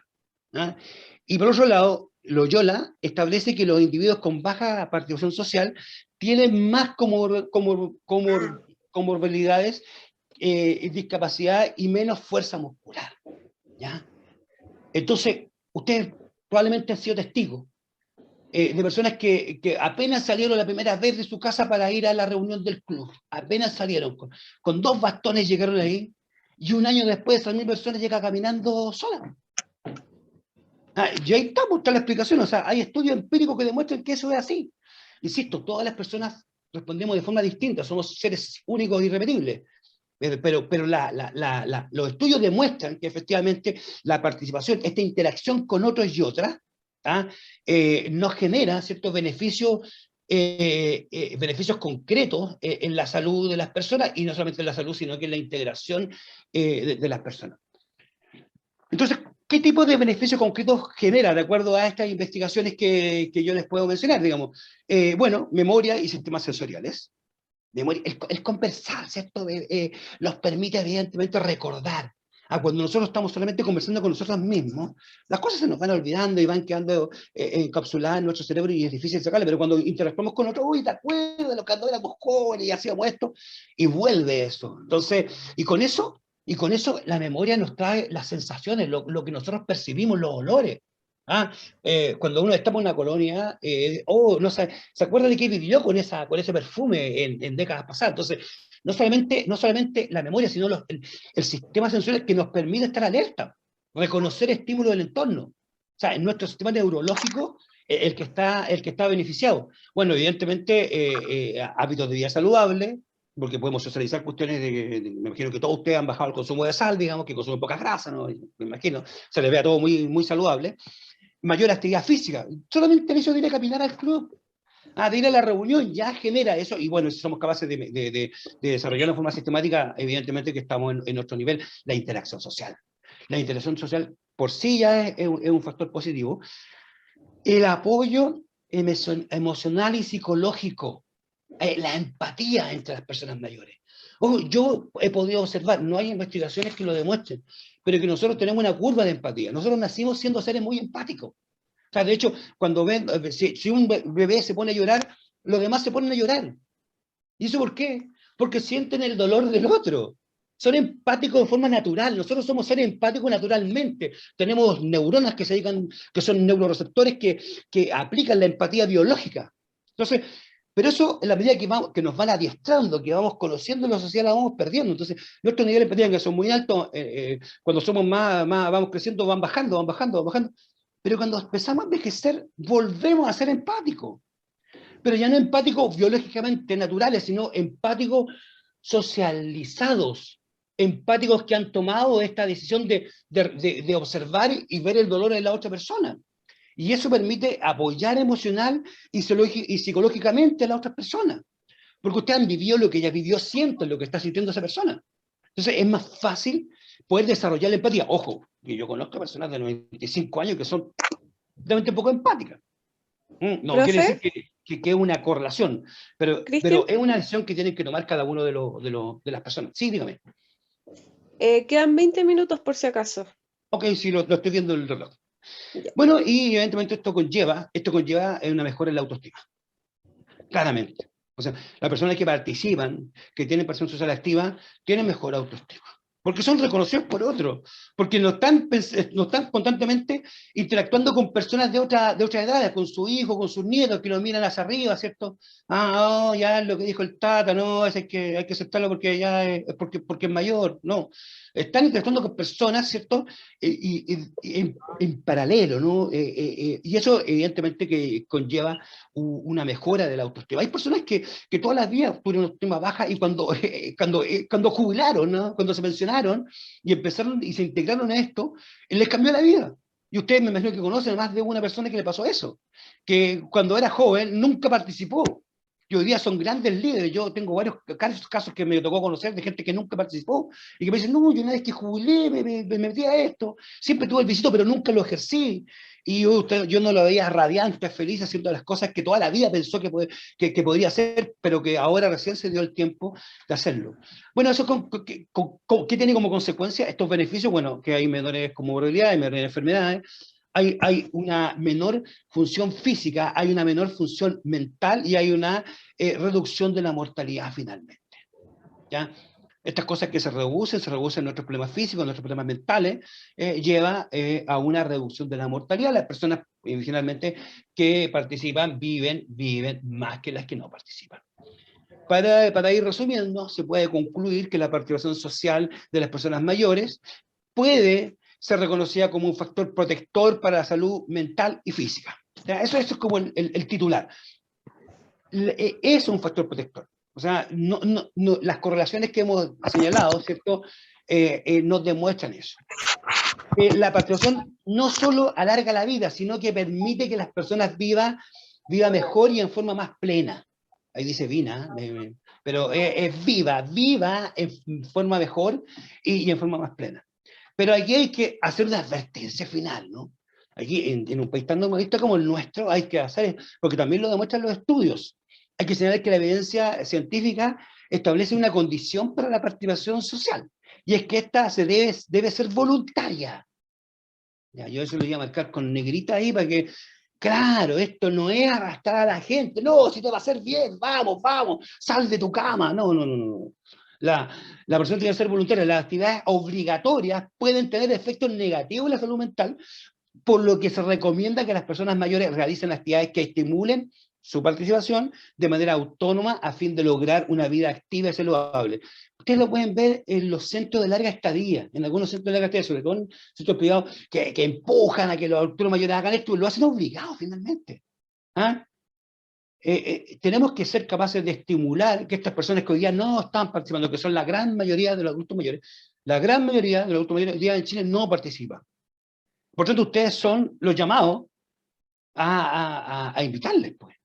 Y por otro lado, Loyola establece que los individuos con baja participación social tienen más comorbilidades, discapacidad y menos fuerza muscular. ¿Ya? Entonces, ustedes probablemente han sido testigos de personas que apenas salieron la primera vez de su casa para ir a la reunión del club. Apenas salieron, con 2 bastones llegaron ahí, y un año después esas mismas personas llegan caminando solas. Y ahí está la explicación. O sea, hay estudios empíricos que demuestran que eso es así. Insisto, todas las personas respondemos de forma distinta, somos seres únicos e irrepetibles. Pero los estudios demuestran que efectivamente la participación, esta interacción con otros y otras, nos genera ciertos beneficios, beneficios concretos en la salud de las personas, y no solamente en la salud, sino que en la integración de las personas. Entonces, ¿qué tipo de beneficios concretos genera de acuerdo a estas investigaciones que yo les puedo mencionar? Digamos, bueno, memoria y sistemas sensoriales. El conversar, ¿cierto? Los permite evidentemente recordar. Cuando nosotros estamos solamente conversando con nosotros mismos, las cosas se nos van olvidando y van quedando encapsuladas en nuestro cerebro, y es difícil sacarlas, pero cuando interactuamos con otros, uy, ¿te acuerdas de lo que cuando éramos jóvenes y hacíamos esto? Y vuelve eso. Entonces, y con eso la memoria nos trae las sensaciones, lo que nosotros percibimos, los olores. Cuando uno está en una colonia, no sé, se acuerda de que vivió con ese perfume en décadas pasadas. Entonces, no solamente la memoria, sino el sistema sensorial que nos permite estar alerta, reconocer estímulos del entorno. O sea, en nuestro sistema neurológico, el que está beneficiado. Bueno, evidentemente, hábitos de vida saludables, porque podemos socializar cuestiones me imagino que todos ustedes han bajado el consumo de sal, digamos, que consumen poca grasa, ¿no? Me imagino, se les vea todo muy, muy saludable. Mayor actividad física, solamente el hecho de ir a caminar al club, de ir a la reunión, ya genera eso. Y bueno, si somos capaces de desarrollar de forma sistemática, evidentemente que estamos en otro nivel. La interacción social por sí ya es un factor positivo. El apoyo emocional y psicológico, la empatía entre las personas mayores. Yo he podido observar, no hay investigaciones que lo demuestren, pero que nosotros tenemos una curva de empatía. Nosotros nacimos siendo seres muy empáticos. O sea, de hecho, cuando si un bebé se pone a llorar, los demás se ponen a llorar. ¿Y eso por qué? Porque sienten el dolor del otro. Son empáticos de forma natural. Nosotros somos seres empáticos naturalmente. Tenemos neuronas que son neuroreceptores que aplican la empatía biológica. Entonces, pero eso, en la medida que nos van adiestrando, que vamos conociendo la sociedad, la vamos perdiendo. Entonces, nuestros niveles de empatía, que son muy altos, cuando somos más, vamos creciendo, van bajando, van bajando, van bajando. Pero cuando empezamos a envejecer, volvemos a ser empáticos. Pero ya no empáticos biológicamente naturales, sino empáticos socializados, empáticos que han tomado esta decisión de observar y ver el dolor de la otra persona. Y eso permite apoyar emocional y psicológicamente a la otra persona. Porque ustedes han vivido lo que ella vivió, sienten lo que está sintiendo esa persona. Entonces es más fácil poder desarrollar la empatía. Ojo, que yo conozco personas de 95 años que son realmente poco empáticas. No quiere ¿Profe? decir que es una correlación, pero ¿Cristian? es una decisión que tienen que tomar cada uno de las personas. Sí, dígame. Quedan 20 minutos por si acaso. Ok, sí, lo estoy viendo en el reloj. Ya. Bueno, y evidentemente esto conlleva una mejora en la autoestima. Claramente. O sea, las personas que participan, que tienen participación social activa, tienen mejor autoestima. porque son reconocidos por otros, porque no están constantemente interactuando con personas de otra edad, con su hijo, con sus nietos, que lo miran hacia arriba, ¿cierto? Ah, oh, ya lo que dijo el Tata, no, hay que aceptarlo porque ya porque es mayor, no. Están interactuando con personas, ¿cierto? En paralelo, ¿no? Y eso evidentemente que conlleva una mejora de la autoestima. Hay personas que todas las vidas tuvieron una autoestima baja y cuando jubilaron, ¿no? Cuando se pensionaron y empezaron y se integraron a esto, les cambió la vida. Y ustedes me imagino que conocen a más de una persona que le pasó eso, que cuando era joven nunca participó. Y hoy día son grandes líderes. Yo tengo varios casos que me tocó conocer de gente que nunca participó y que me dicen, no, yo una vez que jubilé me metí a esto, siempre tuve el visito, pero nunca lo ejercí. Y yo no lo veía radiante, feliz, haciendo las cosas que toda la vida pensó que podría hacer, pero que ahora recién se dio el tiempo de hacerlo. Bueno, eso ¿qué tiene como consecuencia estos beneficios? Bueno, que hay menores comorbilidades, hay menores enfermedades, hay una menor función física, hay una menor función mental y hay una reducción de la mortalidad finalmente. ¿Ya? Estas cosas que se reducen nuestros problemas físicos, nuestros problemas mentales, lleva a una reducción de la mortalidad. Las personas finalmente que participan viven más que las que no participan. Para ir resumiendo, se puede concluir que la participación social de las personas mayores puede ser reconocida como un factor protector para la salud mental y física. Eso es como el titular. Es un factor protector. O sea, las correlaciones que hemos señalado, ¿cierto? Nos demuestran eso. La participación no solo alarga la vida, sino que permite que las personas vivan mejor y en forma más plena. Ahí dice Vina, pero es viva en forma mejor y en forma más plena. Pero aquí hay que hacer una advertencia final, ¿no? Aquí, en un país tan normalista como el nuestro, hay que hacer, porque también lo demuestran los estudios, hay que señalar que la evidencia científica establece una condición para la participación social, y es que esta debe ser voluntaria. Ya, yo eso lo voy a marcar con negrita ahí para que, claro, esto no es arrastrar a la gente, no, si te va a hacer bien, vamos, sal de tu cama, no. La persona tiene que ser voluntaria. Las actividades obligatorias pueden tener efectos negativos en la salud mental, por lo que se recomienda que las personas mayores realicen actividades que estimulen su participación de manera autónoma a fin de lograr una vida activa y saludable. Ustedes lo pueden ver en los centros de larga estadía, en algunos centros de larga estadía, sobre todo en centros privados, que empujan a que los adultos mayores hagan esto, lo hacen obligados finalmente. ¿Ah? Tenemos que ser capaces de estimular que estas personas que hoy día no están participando, que son la gran mayoría de los adultos mayores, la gran mayoría de los adultos mayores hoy día en Chile no participan. Por tanto, ustedes son los llamados a invitarles, pues,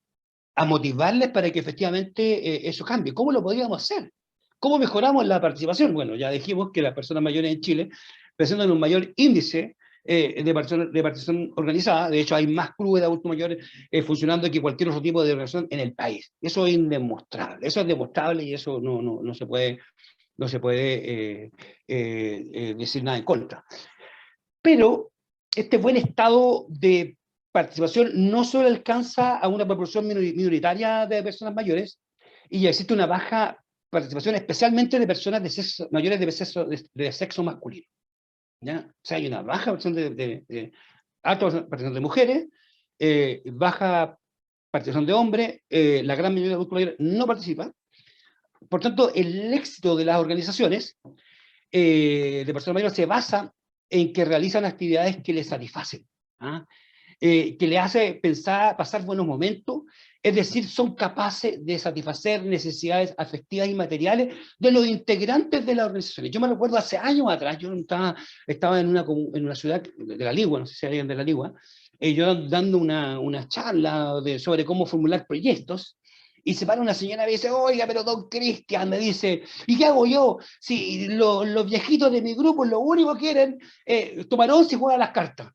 a motivarles para que efectivamente eso cambie. ¿Cómo lo podríamos hacer? ¿Cómo mejoramos la participación? Bueno, ya dijimos que las personas mayores en Chile presentan un mayor índice de participación organizada. De hecho, hay más clubes de adultos mayores funcionando que cualquier otro tipo de organización en el país. Eso es indemostrable. Eso es demostrable y eso no se puede decir nada en contra. Pero este buen estado de participación no solo alcanza a una proporción minoritaria de personas mayores, y ya existe una baja participación especialmente de personas mayores de sexo masculino. ¿Ya? O sea, hay una baja participación alta participación de mujeres, baja participación de hombres, la gran mayoría de adultos mayores no participa. Por tanto, el éxito de las organizaciones de personas mayores se basa en que realizan actividades que les satisfacen, ¿ah? Que le hace pasar buenos momentos, es decir, son capaces de satisfacer necesidades afectivas y materiales de los integrantes de las organizaciones. Yo me recuerdo hace años atrás, yo estaba en una ciudad de La Ligua, no sé si alguien de La Ligua, yo dando una charla sobre cómo formular proyectos, y se para una señora y me dice, oiga, pero don Cristian, me dice, ¿y qué hago yo? Si los viejitos de mi grupo lo único que quieren es tomar once y jugar a las cartas.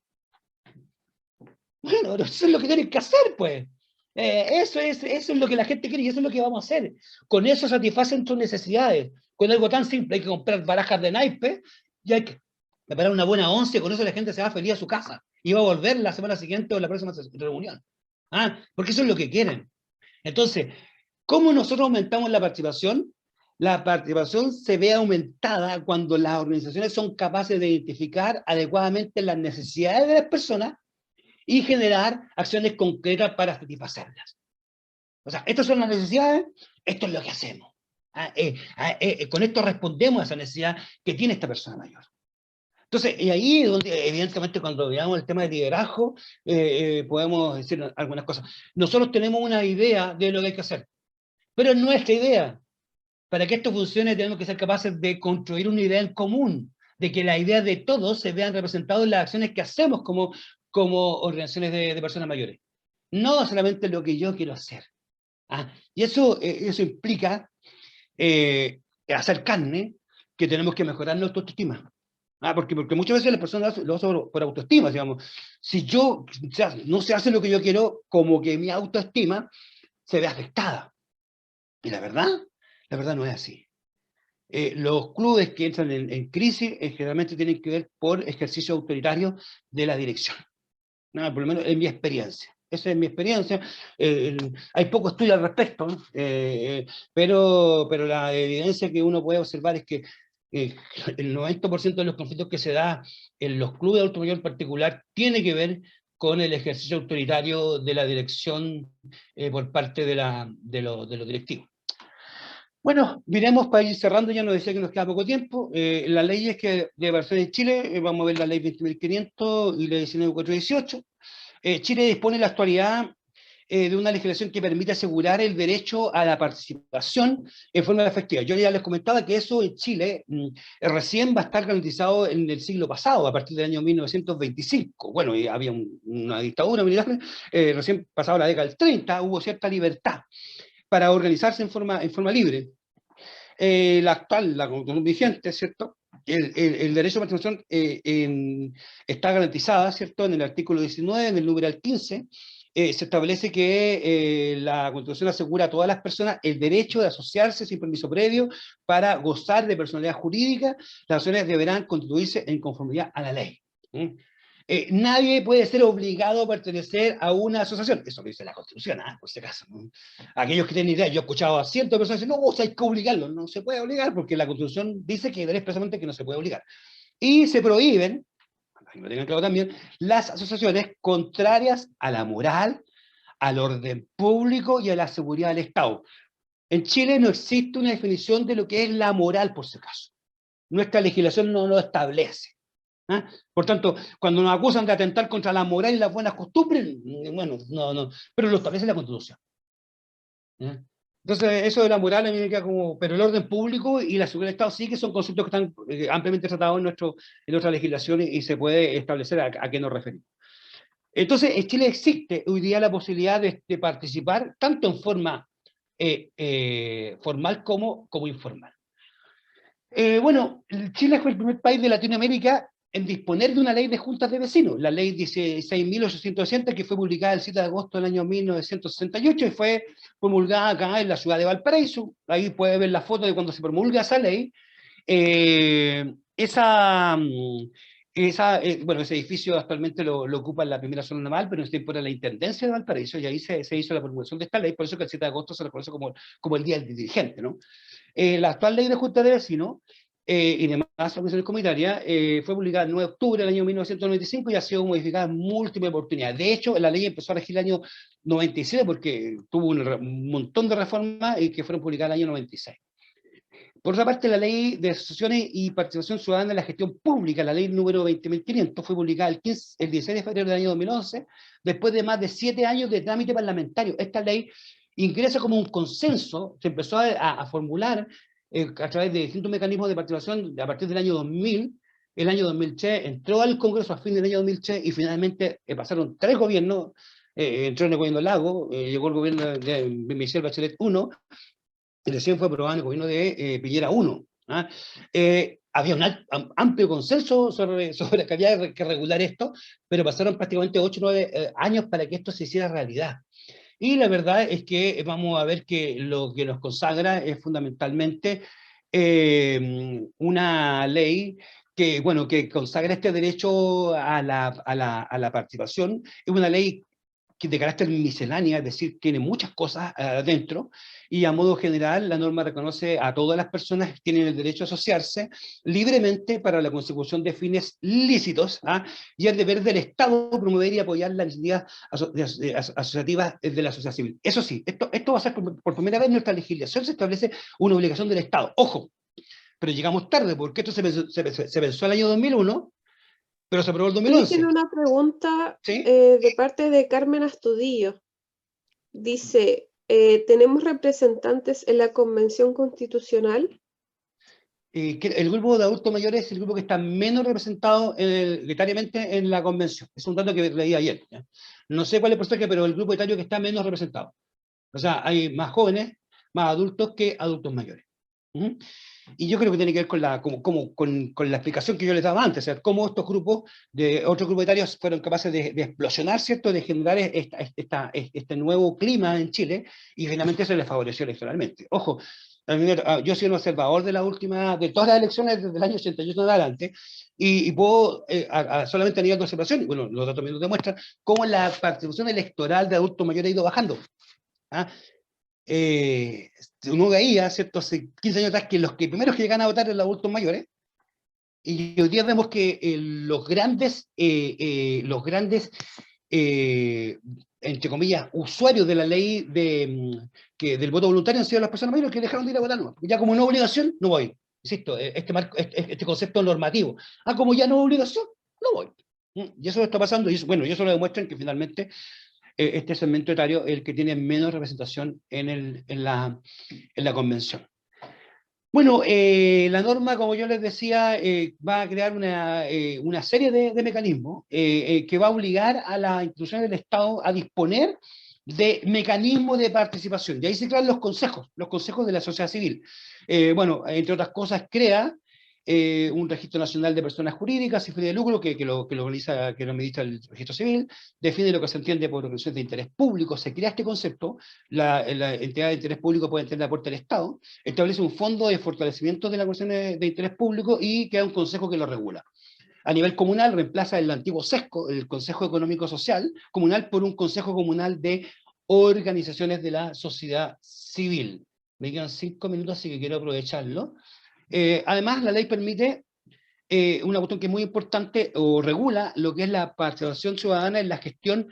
Bueno, eso es lo que tienen que hacer, pues. Eso es lo que la gente quiere y eso es lo que vamos a hacer. Con eso satisfacen sus necesidades. Con algo tan simple, hay que comprar barajas de naipes y hay que preparar una buena once, con eso la gente se va feliz a su casa y va a volver la semana siguiente o la próxima reunión. Porque eso es lo que quieren. Entonces, ¿cómo nosotros aumentamos la participación? La participación se ve aumentada cuando las organizaciones son capaces de identificar adecuadamente las necesidades de las personas y generar acciones concretas para satisfacerlas. O sea, estas son las necesidades, esto es lo que hacemos. Con esto respondemos a esa necesidad que tiene esta persona mayor. Entonces, y ahí es donde, evidentemente, cuando veamos el tema de liderazgo, podemos decir algunas cosas. Nosotros tenemos una idea de lo que hay que hacer, pero es nuestra idea. Para que esto funcione, tenemos que ser capaces de construir una idea en común, de que las ideas de todos se vean representadas en las acciones que hacemos como organizaciones de personas mayores. No solamente lo que yo quiero hacer. Y eso implica hacer carne, que tenemos que mejorar nuestra autoestima. Porque muchas veces las personas lo hacen por autoestima, digamos. Si yo, o sea, no se hace lo que yo quiero, como que mi autoestima se ve afectada. Y la verdad no es así. Los clubes que entran en crisis generalmente tienen que ver por ejercicio autoritario de la dirección. Por lo menos en mi experiencia. Esa es mi experiencia. Hay poco estudio al respecto, ¿no? Pero la evidencia que uno puede observar es que el 90% de los conflictos que se da en los clubes de adulto mayor en particular tiene que ver con el ejercicio autoritario de la dirección por parte de los directivos. Bueno, miremos para ir cerrando, ya nos decía que nos queda poco tiempo. Las leyes que de versión en Chile, vamos a ver la ley 20.500 y la 19.418. Chile dispone en la actualidad de una legislación que permite asegurar el derecho a la participación en forma efectiva. Yo ya les comentaba que eso en Chile recién va a estar garantizado en el siglo pasado, a partir del año 1925. Bueno, había una dictadura militar, recién pasado la década del 30, hubo cierta libertad para organizarse en forma libre. La constitución vigente, ¿cierto? El derecho a participación está garantizada, ¿cierto? En el artículo 19, en el numeral 15, se establece que la Constitución asegura a todas las personas el derecho de asociarse sin permiso previo para gozar de personalidad jurídica. Las asociaciones deberán constituirse en conformidad a la ley. Nadie puede ser obligado a pertenecer a una asociación. Eso lo dice la Constitución, por si acaso, ¿no? Aquellos que tienen idea, yo he escuchado a cientos de personas decir, no, o sea, hay que obligarlo. No se puede obligar porque la Constitución dice que expresamente que no se puede obligar. Y se prohíben, para que lo tengan claro también, las asociaciones contrarias a la moral, al orden público y a la seguridad del Estado. En Chile no existe una definición de lo que es la moral, por si acaso. Nuestra legislación no lo establece. Por tanto, cuando nos acusan de atentar contra la moral y las buenas costumbres, bueno, no, pero lo establece la Constitución. Entonces, eso de la moral a mí me queda como, pero el orden público y la seguridad del Estado sí que son conceptos que están ampliamente tratados en nuestra legislación y se puede establecer a qué nos referimos. Entonces, en Chile existe hoy día la posibilidad de participar tanto en forma formal como informal. Bueno, Chile fue el primer país de Latinoamérica en disponer de una ley de juntas de vecinos, la ley 16.860, que fue publicada el 7 de agosto del año 1968 y fue promulgada acá en la ciudad de Valparaíso. Ahí puede ver la foto de cuando se promulga esa ley. Bueno, ese edificio actualmente lo ocupa la primera zona naval, pero en ese tiempo era la Intendencia de Valparaíso y ahí se hizo la promulgación de esta ley, por eso que el 7 de agosto se reconoce como el Día del Dirigente, ¿no? La actual ley de junta de vecinos y demás organizaciones comunitarias fue publicada el 9 de octubre del año 1995 y ha sido modificada en múltiples oportunidades. De hecho, la ley empezó a regir el año 97 porque tuvo un montón de reformas que fueron publicadas en el año 96. Por otra parte, la ley de asociaciones y participación ciudadana en la gestión pública, la ley número 20.500, fue publicada el 16 de febrero del año 2011, después de más de 7 años de trámite parlamentario. Esta ley ingresa como un consenso, se empezó a formular a través de distintos mecanismos de participación a partir del año 2000, el año 2003, entró al Congreso a fin del año 2003 y finalmente pasaron 3 gobiernos, entró en el gobierno Lago, llegó el gobierno de Michelle Bachelet 1, y recién fue aprobado en el gobierno de Piñera 1. Había un amplio consenso sobre que había que regular esto, pero pasaron prácticamente 8 o 9 años para que esto se hiciera realidad. Y la verdad es que vamos a ver que lo que nos consagra es fundamentalmente una ley que consagra este derecho a la participación. Es una ley de carácter miscelánea, es decir, tiene muchas cosas adentro, y a modo general la norma reconoce a todas las personas que tienen el derecho a asociarse libremente para la consecución de fines lícitos, y el deber del Estado promover y apoyar las iniciativas asociativas de la sociedad civil. Eso sí, esto va a ser por primera vez en nuestra legislación, se establece una obligación del Estado. Ojo, pero llegamos tarde, porque esto se pensó el año 2001, pero se aprobó el Oye, tiene 2011. una pregunta ¿Sí? de parte de Carmen Astudillo. Dice, ¿tenemos representantes en la Convención Constitucional? Que el grupo de adultos mayores es el grupo que está menos representado etariamente en la convención. Es un dato que leí ayer. ¿Ya? No sé cuál es el porcentaje, pero el grupo etario que está menos representado. O sea, hay más jóvenes, más adultos que adultos mayores. ¿Mm? Y yo creo que tiene que ver con la explicación que yo les daba antes, o sea, cómo estos grupos, de otros grupos etarios, fueron capaces de explosionar, ¿cierto?, de generar este nuevo clima en Chile, y finalmente eso les favoreció electoralmente. Ojo, yo soy un observador de todas las elecciones desde el año 88 en adelante, y puedo, solamente a nivel de observación, y bueno, los datos me lo demuestran, cómo la participación electoral de adultos mayores ha ido bajando. ¿Ah? Uno veía, ¿cierto?, hace 15 años atrás, que los que primeros que llegan a votar eran los adultos mayores, y hoy día vemos que entre comillas, usuarios de la ley del voto voluntario han sido las personas mayores que dejaron de ir a votar, ¿no? Ya como no obligación, no voy. Insisto, este concepto normativo. Como ya no es obligación, no voy. Y eso está pasando, y bueno, y eso lo demuestran que finalmente este segmento etario es el que tiene menos representación en la convención. Bueno, la norma, como yo les decía, va a crear una serie de mecanismos que va a obligar a las instituciones del Estado a disponer de mecanismos de participación. Y ahí se crean los consejos de la sociedad civil. Bueno, entre otras cosas, crea un registro nacional de personas jurídicas sin fin de lucro que lo organiza, que lo administra el registro civil, define lo que se entiende por organizaciones de interés público, se crea este concepto, la entidad de interés público puede tener aporte del Estado, establece un fondo de fortalecimiento de las cuestiones de interés público y crea un consejo que lo regula. A nivel comunal reemplaza el antiguo SESCO, el Consejo Económico Social Comunal, por un Consejo Comunal de Organizaciones de la Sociedad Civil. Me quedan 5 minutos, así que quiero aprovecharlo. Además, la ley permite una cuestión que es muy importante, o regula lo que es la participación ciudadana en la gestión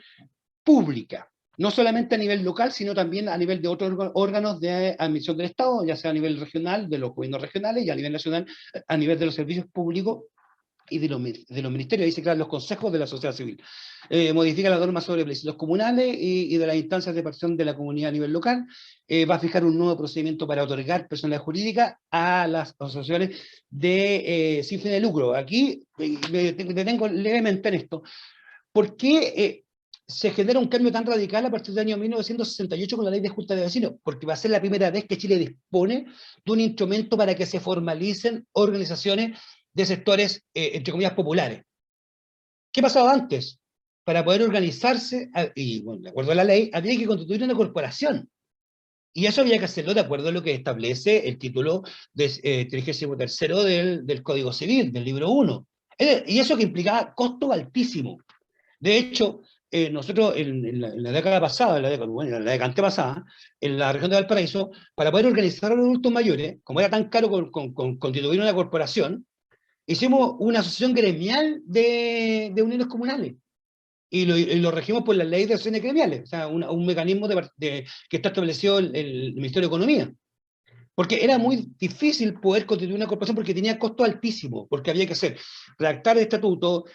pública, no solamente a nivel local, sino también a nivel de otros órganos de admisión del Estado, ya sea a nivel regional, de los gobiernos regionales, y a nivel nacional, a nivel de los servicios públicos y de los ministerios. Ahí se crean los consejos de la sociedad civil. Modifica las normas sobre plebiscitos comunales y de las instancias de participación de la comunidad a nivel local. Va a fijar un nuevo procedimiento para otorgar personalidad jurídica a las asociaciones sin fin de lucro. Aquí me detengo levemente en esto. ¿Por qué se genera un cambio tan radical a partir del año 1968 con la ley de junta de vecinos? Porque va a ser la primera vez que Chile dispone de un instrumento para que se formalicen organizaciones de sectores, entre comillas, populares. ¿Qué pasaba antes? Para poder organizarse, y bueno, de acuerdo a la ley, había que constituir una corporación. Y eso había que hacerlo de acuerdo a lo que establece el título 33º del Código Civil, del libro 1. Y eso que implicaba costo altísimo. De hecho, nosotros en la década pasada, en la década antepasada, en la región de Valparaíso, para poder organizar a los adultos mayores, como era tan caro constituir una corporación, hicimos una asociación gremial de uniones comunales. Y lo regimos por la ley de asociaciones gremiales, o sea, un mecanismo que está establecido el Ministerio de Economía. Porque era muy difícil poder constituir una corporación porque tenía costo altísimo, porque había que hacer, redactar el estatuto,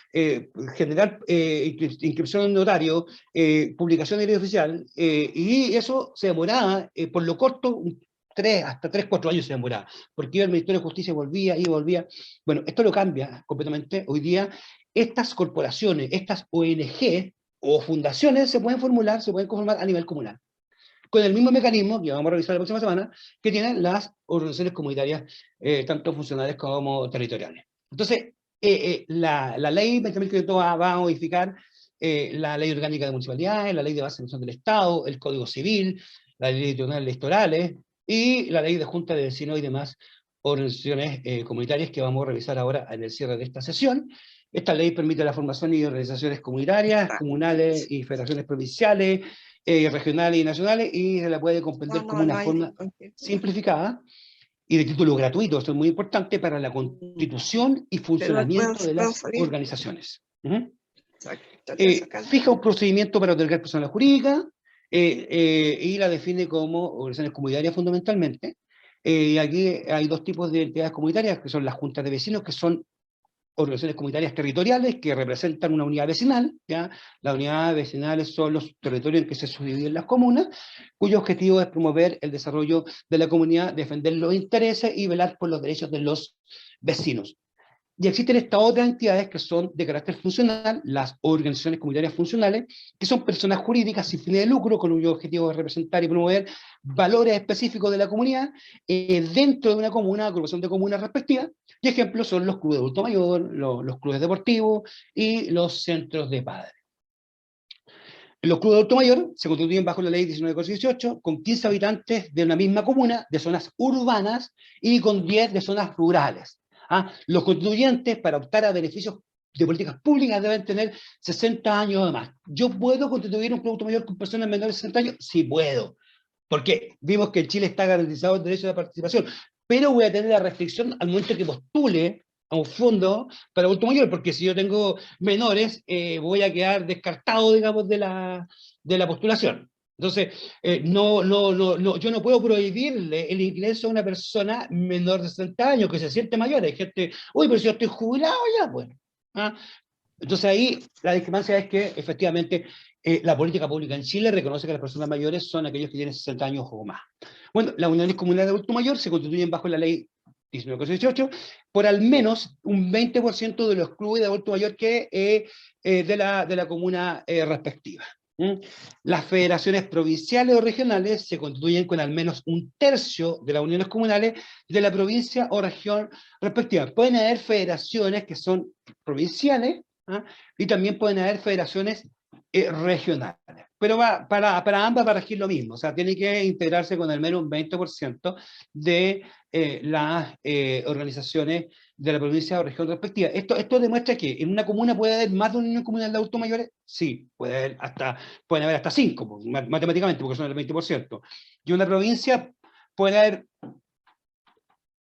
generar inscripción en notario, publicación en el diario oficial, y eso se demoraba, por lo corto, hasta 3, 4 años se demoraba, porque iba al Ministerio de Justicia, volvía y volvía. Bueno, esto lo cambia completamente. Hoy día, estas corporaciones, estas ONG o fundaciones se pueden conformar a nivel comunal, con el mismo mecanismo que vamos a revisar la próxima semana, que tienen las organizaciones comunitarias, tanto funcionales como territoriales. Entonces, la ley 20.500 va a modificar la ley orgánica de municipalidades, la ley de base de función del Estado, el Código Civil, la ley de tribunales electorales y la ley de junta de vecinos y demás organizaciones comunitarias que vamos a revisar ahora en el cierre de esta sesión. Esta ley permite la formación y organizaciones comunitarias, comunales y federaciones provinciales, regionales y nacionales, y se la puede comprender como una forma simplificada y de título gratuito, esto es muy importante, para la constitución y funcionamiento de las organizaciones. Fija un procedimiento para otorgar personalidad jurídica y la define como organizaciones comunitarias fundamentalmente. Aquí hay dos tipos de entidades comunitarias, que son las juntas de vecinos, que son organizaciones comunitarias territoriales que representan una unidad vecinal, ¿ya? Las unidades vecinales son los territorios en que se subdividen las comunas, cuyo objetivo es promover el desarrollo de la comunidad, defender los intereses y velar por los derechos de los vecinos. Y existen estas otras entidades que son de carácter funcional, las organizaciones comunitarias funcionales, que son personas jurídicas sin fines de lucro, con cuyo objetivo es representar y promover valores específicos de la comunidad dentro de una comuna, agrupación de comunas respectiva. Y ejemplos son los clubes de adulto mayor, los clubes deportivos y los centros de padres. Los clubes de adulto mayor se constituyen bajo la ley 19/18 con 15 habitantes de una misma comuna, de zonas urbanas, y con 10 de zonas rurales. Los constituyentes, para optar a beneficios de políticas públicas, deben tener 60 años o más. ¿Yo puedo constituir un club de adulto mayor con personas menores de 60 años? Sí puedo, porque vimos que en Chile está garantizado el derecho de participación, pero voy a tener la restricción al momento que postule a un fondo para adulto mayor, porque si yo tengo menores, voy a quedar descartado, digamos, de la postulación. Entonces, yo no puedo prohibirle el ingreso a una persona menor de 60 años, que se siente mayor. Hay gente, uy, pero si yo estoy jubilado ya, bueno. Entonces ahí la discrepancia es que, efectivamente, la política pública en Chile reconoce que las personas mayores son aquellos que tienen 60 años o más. Bueno, las uniones comunales de adulto mayor se constituyen bajo la ley 19/18 por al menos un 20% de los clubes de adulto mayor que de la comuna respectiva. Las federaciones provinciales o regionales se constituyen con al menos un tercio de las uniones comunales de la provincia o región respectiva. Pueden haber federaciones que son provinciales, y también pueden haber federaciones regionales. Pero para ambas va a regir lo mismo, o sea, tiene que integrarse con al menos un 20% de las organizaciones de la provincia o región respectiva. Esto demuestra que en una comuna puede haber más de una unión comunal de adultos mayores, sí, pueden haber hasta 5, matemáticamente, porque son el 20%. Y una provincia puede haber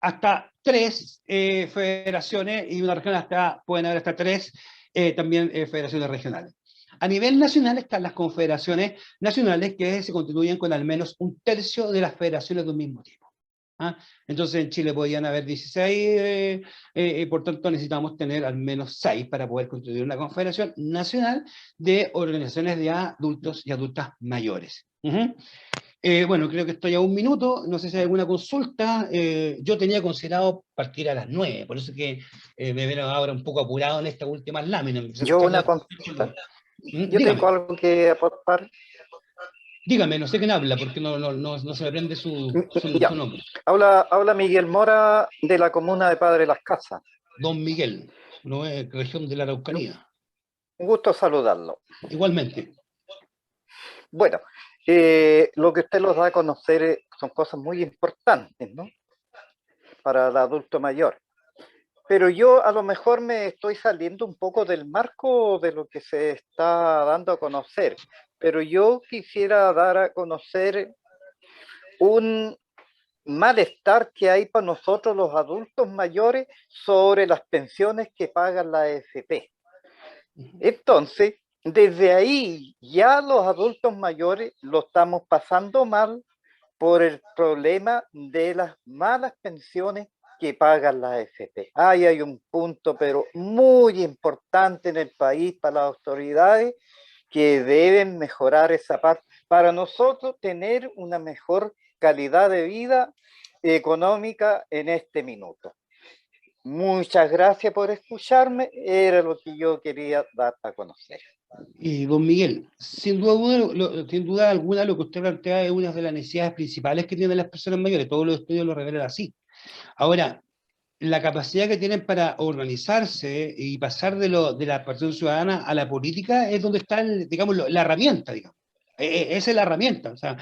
hasta 3 federaciones, y una región pueden haber hasta 3 también federaciones regionales. A nivel nacional están las confederaciones nacionales, que se constituyen con al menos un tercio de las federaciones de un mismo tipo. Entonces en Chile podían haber 16, por tanto necesitamos tener al menos 6 para poder constituir una confederación nacional de organizaciones de adultos y adultas mayores. Bueno, creo que estoy a 1 minuto, no sé si hay alguna consulta. Yo tenía considerado partir a las 9, por eso que me veo ahora un poco apurado en estas últimas láminas. Yo una consulta. Yo Dígame. tengo algo que aportar. Dígame, no sé quién habla, porque no se me prende su nombre. Habla Miguel Mora, de la comuna de Padre Las Casas. Don Miguel, no es región de la Araucanía. Un gusto saludarlo. Igualmente. Bueno, lo que usted nos da a conocer son cosas muy importantes, ¿no? Para el adulto mayor. Pero yo a lo mejor me estoy saliendo un poco del marco de lo que se está dando a conocer. Pero yo quisiera dar a conocer un malestar que hay para nosotros los adultos mayores sobre las pensiones que pagan la AFP. Entonces, desde ahí ya los adultos mayores lo estamos pasando mal por el problema de las malas pensiones que pagan la AFP. Ahí hay un punto, pero muy importante en el país para las autoridades, que deben mejorar esa parte para nosotros tener una mejor calidad de vida económica en este minuto. Muchas gracias por escucharme, era lo que yo quería dar a conocer. Y don Miguel, sin duda alguna lo que usted plantea es una de las necesidades principales que tienen las personas mayores, todos los estudios lo revelan así. Ahora, la capacidad que tienen para organizarse y pasar de la participación ciudadana a la política es donde está, digamos, la herramienta, digamos. Esa es la herramienta. O sea,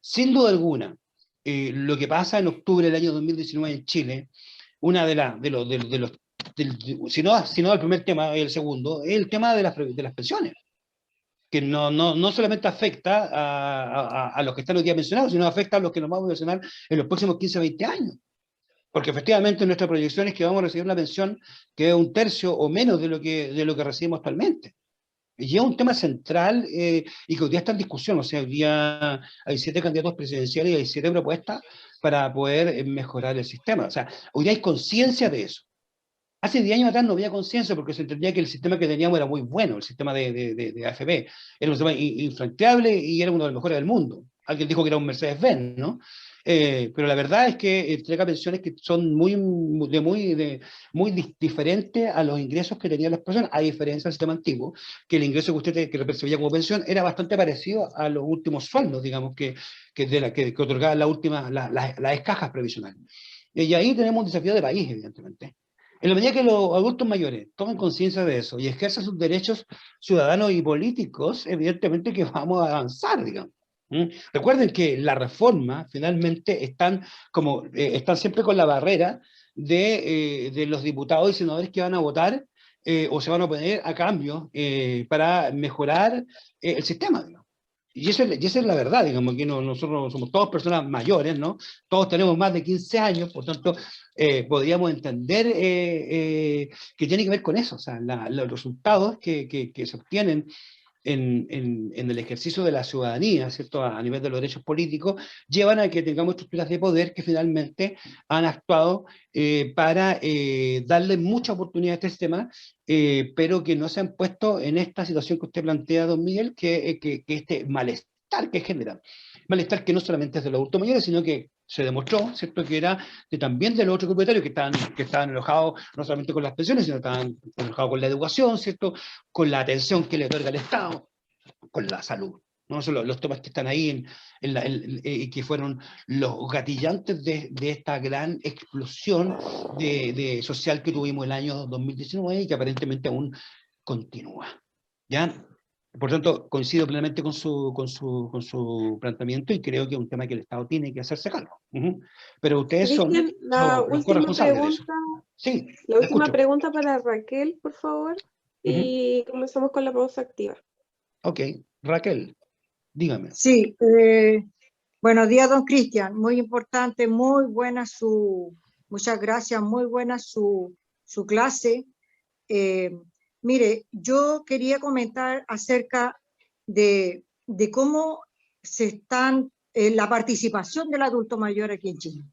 sin duda alguna, lo que pasa en octubre del año 2019 en Chile, una de los si no el primer tema, el segundo, es el tema de las pensiones, que no solamente afecta a los que están hoy día mencionados, sino afecta a los que nos vamos a mencionar en los próximos 15 20 años. Porque efectivamente nuestra proyección es que vamos a recibir una pensión que es un tercio o menos de lo que recibimos actualmente. Y es un tema central y que hoy día está en discusión. O sea, hoy día hay 7 candidatos presidenciales y hay 7 propuestas para poder mejorar el sistema. O sea, hoy día hay conciencia de eso. Hace 10 años atrás no había conciencia porque se entendía que el sistema que teníamos era muy bueno, el sistema de AFP. Era un sistema infranqueable y era uno de los mejores del mundo. Alguien dijo que era un Mercedes-Benz, ¿no? Pero la verdad es que entrega pensiones que son muy diferentes a los ingresos que tenían las personas, a diferencia del sistema antiguo, que el ingreso que usted que percibía como pensión era bastante parecido a los últimos sueldos, digamos, que otorgaban las cajas previsionales. Y ahí tenemos un desafío de país, evidentemente. En la medida que los adultos mayores tomen conciencia de eso y ejerzan sus derechos ciudadanos y políticos, evidentemente que vamos a avanzar, digamos. Recuerden que la reforma finalmente están siempre con la barrera de los diputados y senadores que van a votar o se van a oponer a cambio para mejorar el sistema, digamos. Y esa es la verdad, digamos, que nosotros somos todos personas mayores, ¿no? Todos tenemos más de 15 años, por tanto, podríamos entender que tiene que ver con eso, o sea, los resultados que se obtienen en el ejercicio de la ciudadanía, ¿cierto? A nivel de los derechos políticos, llevan a que tengamos estructuras de poder que finalmente han actuado para darle mucha oportunidad a este sistema, pero que no se han puesto en esta situación que usted plantea, don Miguel, que este malestar que genera. Malestar que no solamente es de los adultos mayores, sino que se demostró, ¿cierto?, que era también de los otros propietarios que estaban enojados no solamente con las pensiones, sino que estaban enojados con la educación, ¿cierto?, con la atención que le otorga el Estado, con la salud. ¿No? Son los temas que están ahí y que fueron los gatillantes de esta gran explosión social que tuvimos el año 2019 y que aparentemente aún continúa. ¿Ya? Por tanto, coincido plenamente con su planteamiento y creo que es un tema que el Estado tiene que hacerse cargo. Pero ustedes son Cristian, los corresponsables de eso. Sí, la última escucho. pregunta para Raquel, por favor, y comenzamos con la pausa activa. Ok, Raquel, dígame. Sí, buenos días, don Cristian. Muy importante, muchas gracias, muy buena su clase. Mire, yo quería comentar acerca de cómo la participación del adulto mayor aquí en Chile.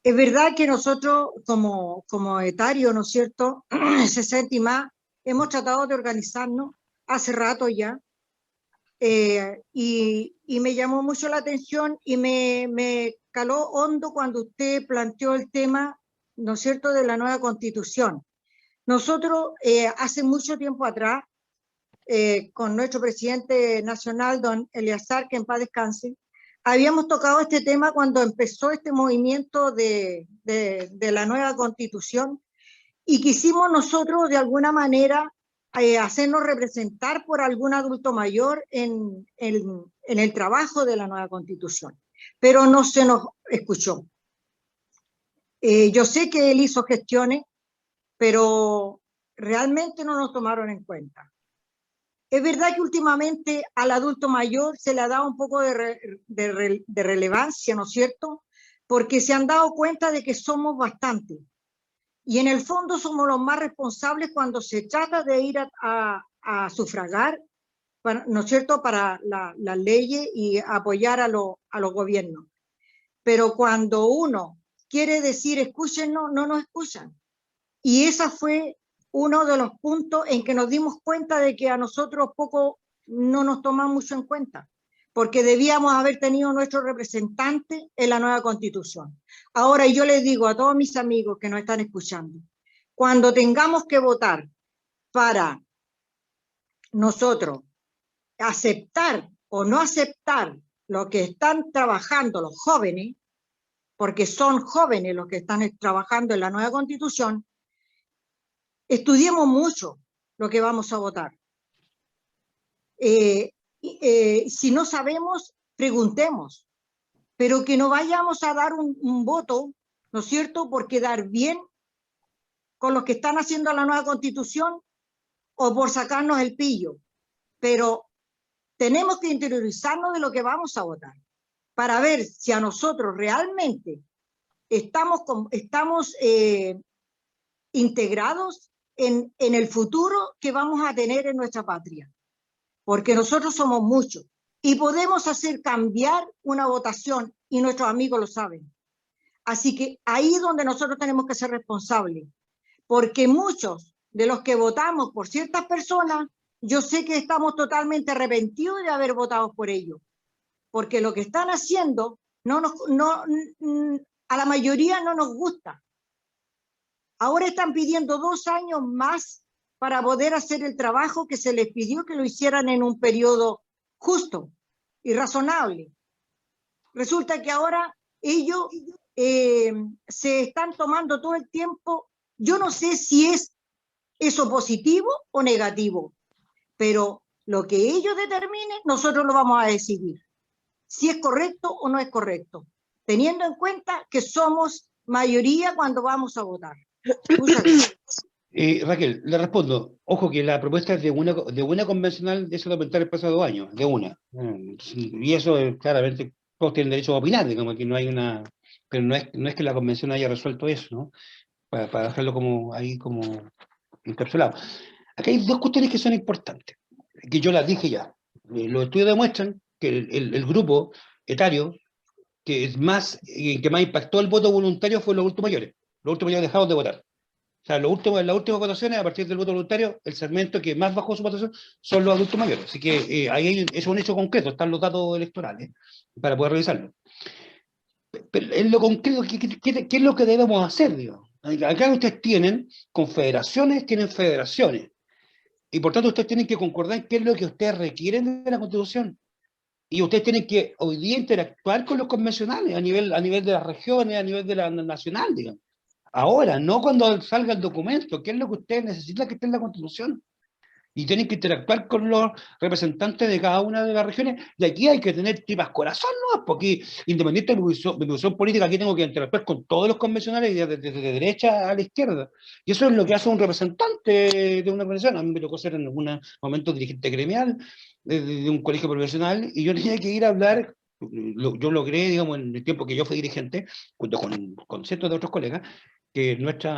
Es verdad que nosotros como etarios, ¿no es cierto?, 60 y más, hemos tratado de organizarnos hace rato ya, y me llamó mucho la atención y me caló hondo cuando usted planteó el tema, ¿no es cierto?, de la nueva Constitución. Nosotros hace mucho tiempo atrás, con nuestro presidente nacional, don Eleazar, que en paz descanse, habíamos tocado este tema cuando empezó este movimiento de la nueva Constitución y quisimos nosotros de alguna manera hacernos representar por algún adulto mayor en el trabajo de la nueva Constitución, pero no se nos escuchó. Yo sé que él hizo gestiones, pero realmente no nos tomaron en cuenta. Es verdad que últimamente al adulto mayor se le ha dado un poco de relevancia, ¿no es cierto?, porque se han dado cuenta de que somos bastantes. Y en el fondo somos los más responsables cuando se trata de ir a sufragar, ¿no es cierto?, para las leyes y apoyar a los gobiernos. Pero cuando uno quiere decir escúchenos, no nos escuchan. Y ese fue uno de los puntos en que nos dimos cuenta de que a nosotros poco no nos toman mucho en cuenta, porque debíamos haber tenido nuestro representante en la nueva Constitución. Ahora yo les digo a todos mis amigos que nos están escuchando, cuando tengamos que votar para nosotros aceptar o no aceptar lo que están trabajando los jóvenes, porque son jóvenes los que están trabajando en la nueva Constitución, estudiemos mucho lo que vamos a votar. Si no sabemos, preguntemos, pero que no vayamos a dar un voto, ¿no es cierto?, por quedar bien con los que están haciendo la nueva constitución o por sacarnos el pillo, pero tenemos que interiorizarnos de lo que vamos a votar para ver si a nosotros realmente estamos integrados en el futuro que vamos a tener en nuestra patria, porque nosotros somos muchos y podemos hacer cambiar una votación y nuestros amigos lo saben. Así que ahí es donde nosotros tenemos que ser responsables, porque muchos de los que votamos por ciertas personas, yo sé que estamos totalmente arrepentidos de haber votado por ellos, porque lo que están haciendo a la mayoría no nos gusta. Ahora están pidiendo 2 años más para poder hacer el trabajo que se les pidió que lo hicieran en un periodo justo y razonable. Resulta que ahora ellos se están tomando todo el tiempo, yo no sé si es eso positivo o negativo, pero lo que ellos determinen, nosotros lo vamos a decidir, si es correcto o no es correcto, teniendo en cuenta que somos mayoría cuando vamos a votar. Muchas gracias. Raquel, le respondo. Ojo que la propuesta es de una convencional de parlamentaria el pasado año, de una. Y eso claramente todos tienen derecho a opinar, digamos que no hay una... Pero no es que la convención haya resuelto eso, ¿no? Para dejarlo como ahí como encapsulado. Acá hay 2 cuestiones que son importantes, que yo las dije ya. Los estudios demuestran que el grupo etario que más impactó el voto voluntario fue los adultos mayores. Los adultos mayores dejaron de votar. O sea, las últimas votaciones, a partir del voto voluntario, el segmento que más bajó su votación son los adultos mayores. Así que ahí es un hecho concreto, están los datos electorales para poder revisarlo. Pero en lo concreto, ¿qué es lo que debemos hacer? Digamos? Acá ustedes tienen confederaciones, tienen federaciones. Y por tanto ustedes tienen que concordar qué es lo que ustedes requieren de la Constitución. Y ustedes tienen que hoy día interactuar con los convencionales a nivel de las regiones, a nivel de la nacional, digamos. Ahora, no cuando salga el documento, qué es lo que ustedes necesitan que esté en la Constitución. Y tienen que interactuar con los representantes de cada una de las regiones, y aquí hay que tener tripas corazón, ¿no? Porque independiente de mi posición política, aquí tengo que interactuar con todos los convencionales, desde derecha a la izquierda. Y eso es lo que hace un representante de una organización. A mí me tocó ser en algún momento dirigente gremial de un colegio profesional, y yo tenía que ir a hablar, yo logré, digamos, en el tiempo que yo fui dirigente, junto con cientos de otros colegas, que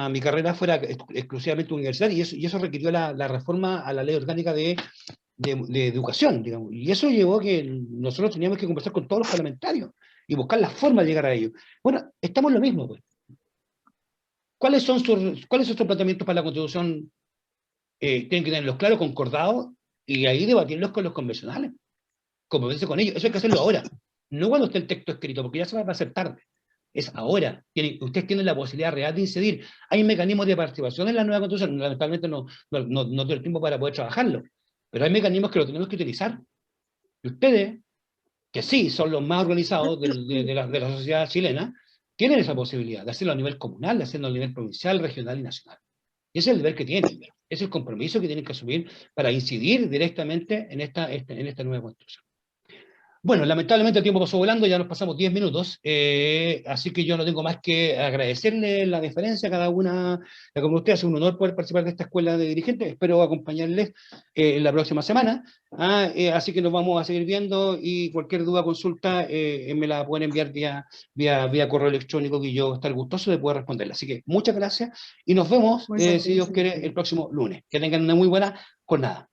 mi carrera fuera exclusivamente universitaria, y eso requirió la reforma a la ley orgánica de educación, digamos. Y eso llevó a que nosotros teníamos que conversar con todos los parlamentarios y buscar la forma de llegar a ello. Bueno, estamos en lo mismo, pues. ¿Cuáles son sus planteamientos para la Constitución? Tienen que tenerlos claros, concordados, y ahí debatirlos con los convencionales, comprometerse con ellos. Eso hay que hacerlo ahora, no cuando esté el texto escrito, porque ya se va a hacer tarde. Es ahora. Ustedes tienen la posibilidad real de incidir. Hay mecanismos de participación en la nueva Constitución, lamentablemente no tengo el tiempo para poder trabajarlo, pero hay mecanismos que lo tenemos que utilizar. Y ustedes, que sí son los más organizados de la sociedad chilena, tienen esa posibilidad de hacerlo a nivel comunal, de hacerlo a nivel provincial, regional y nacional. Y ese es el deber que tienen, es el compromiso que tienen que asumir para incidir directamente en esta nueva Constitución. Bueno, lamentablemente el tiempo pasó volando, ya nos pasamos 10 minutos, así que yo no tengo más que agradecerle la deferencia a cada una, como usted, hace un honor poder participar de esta escuela de dirigentes, espero acompañarles la próxima semana, así que nos vamos a seguir viendo, y cualquier duda, consulta, me la pueden enviar vía correo electrónico, que yo estaré gustoso de poder responderla. Así que muchas gracias, y nos vemos, si Dios quiere, el próximo lunes. Que tengan una muy buena jornada.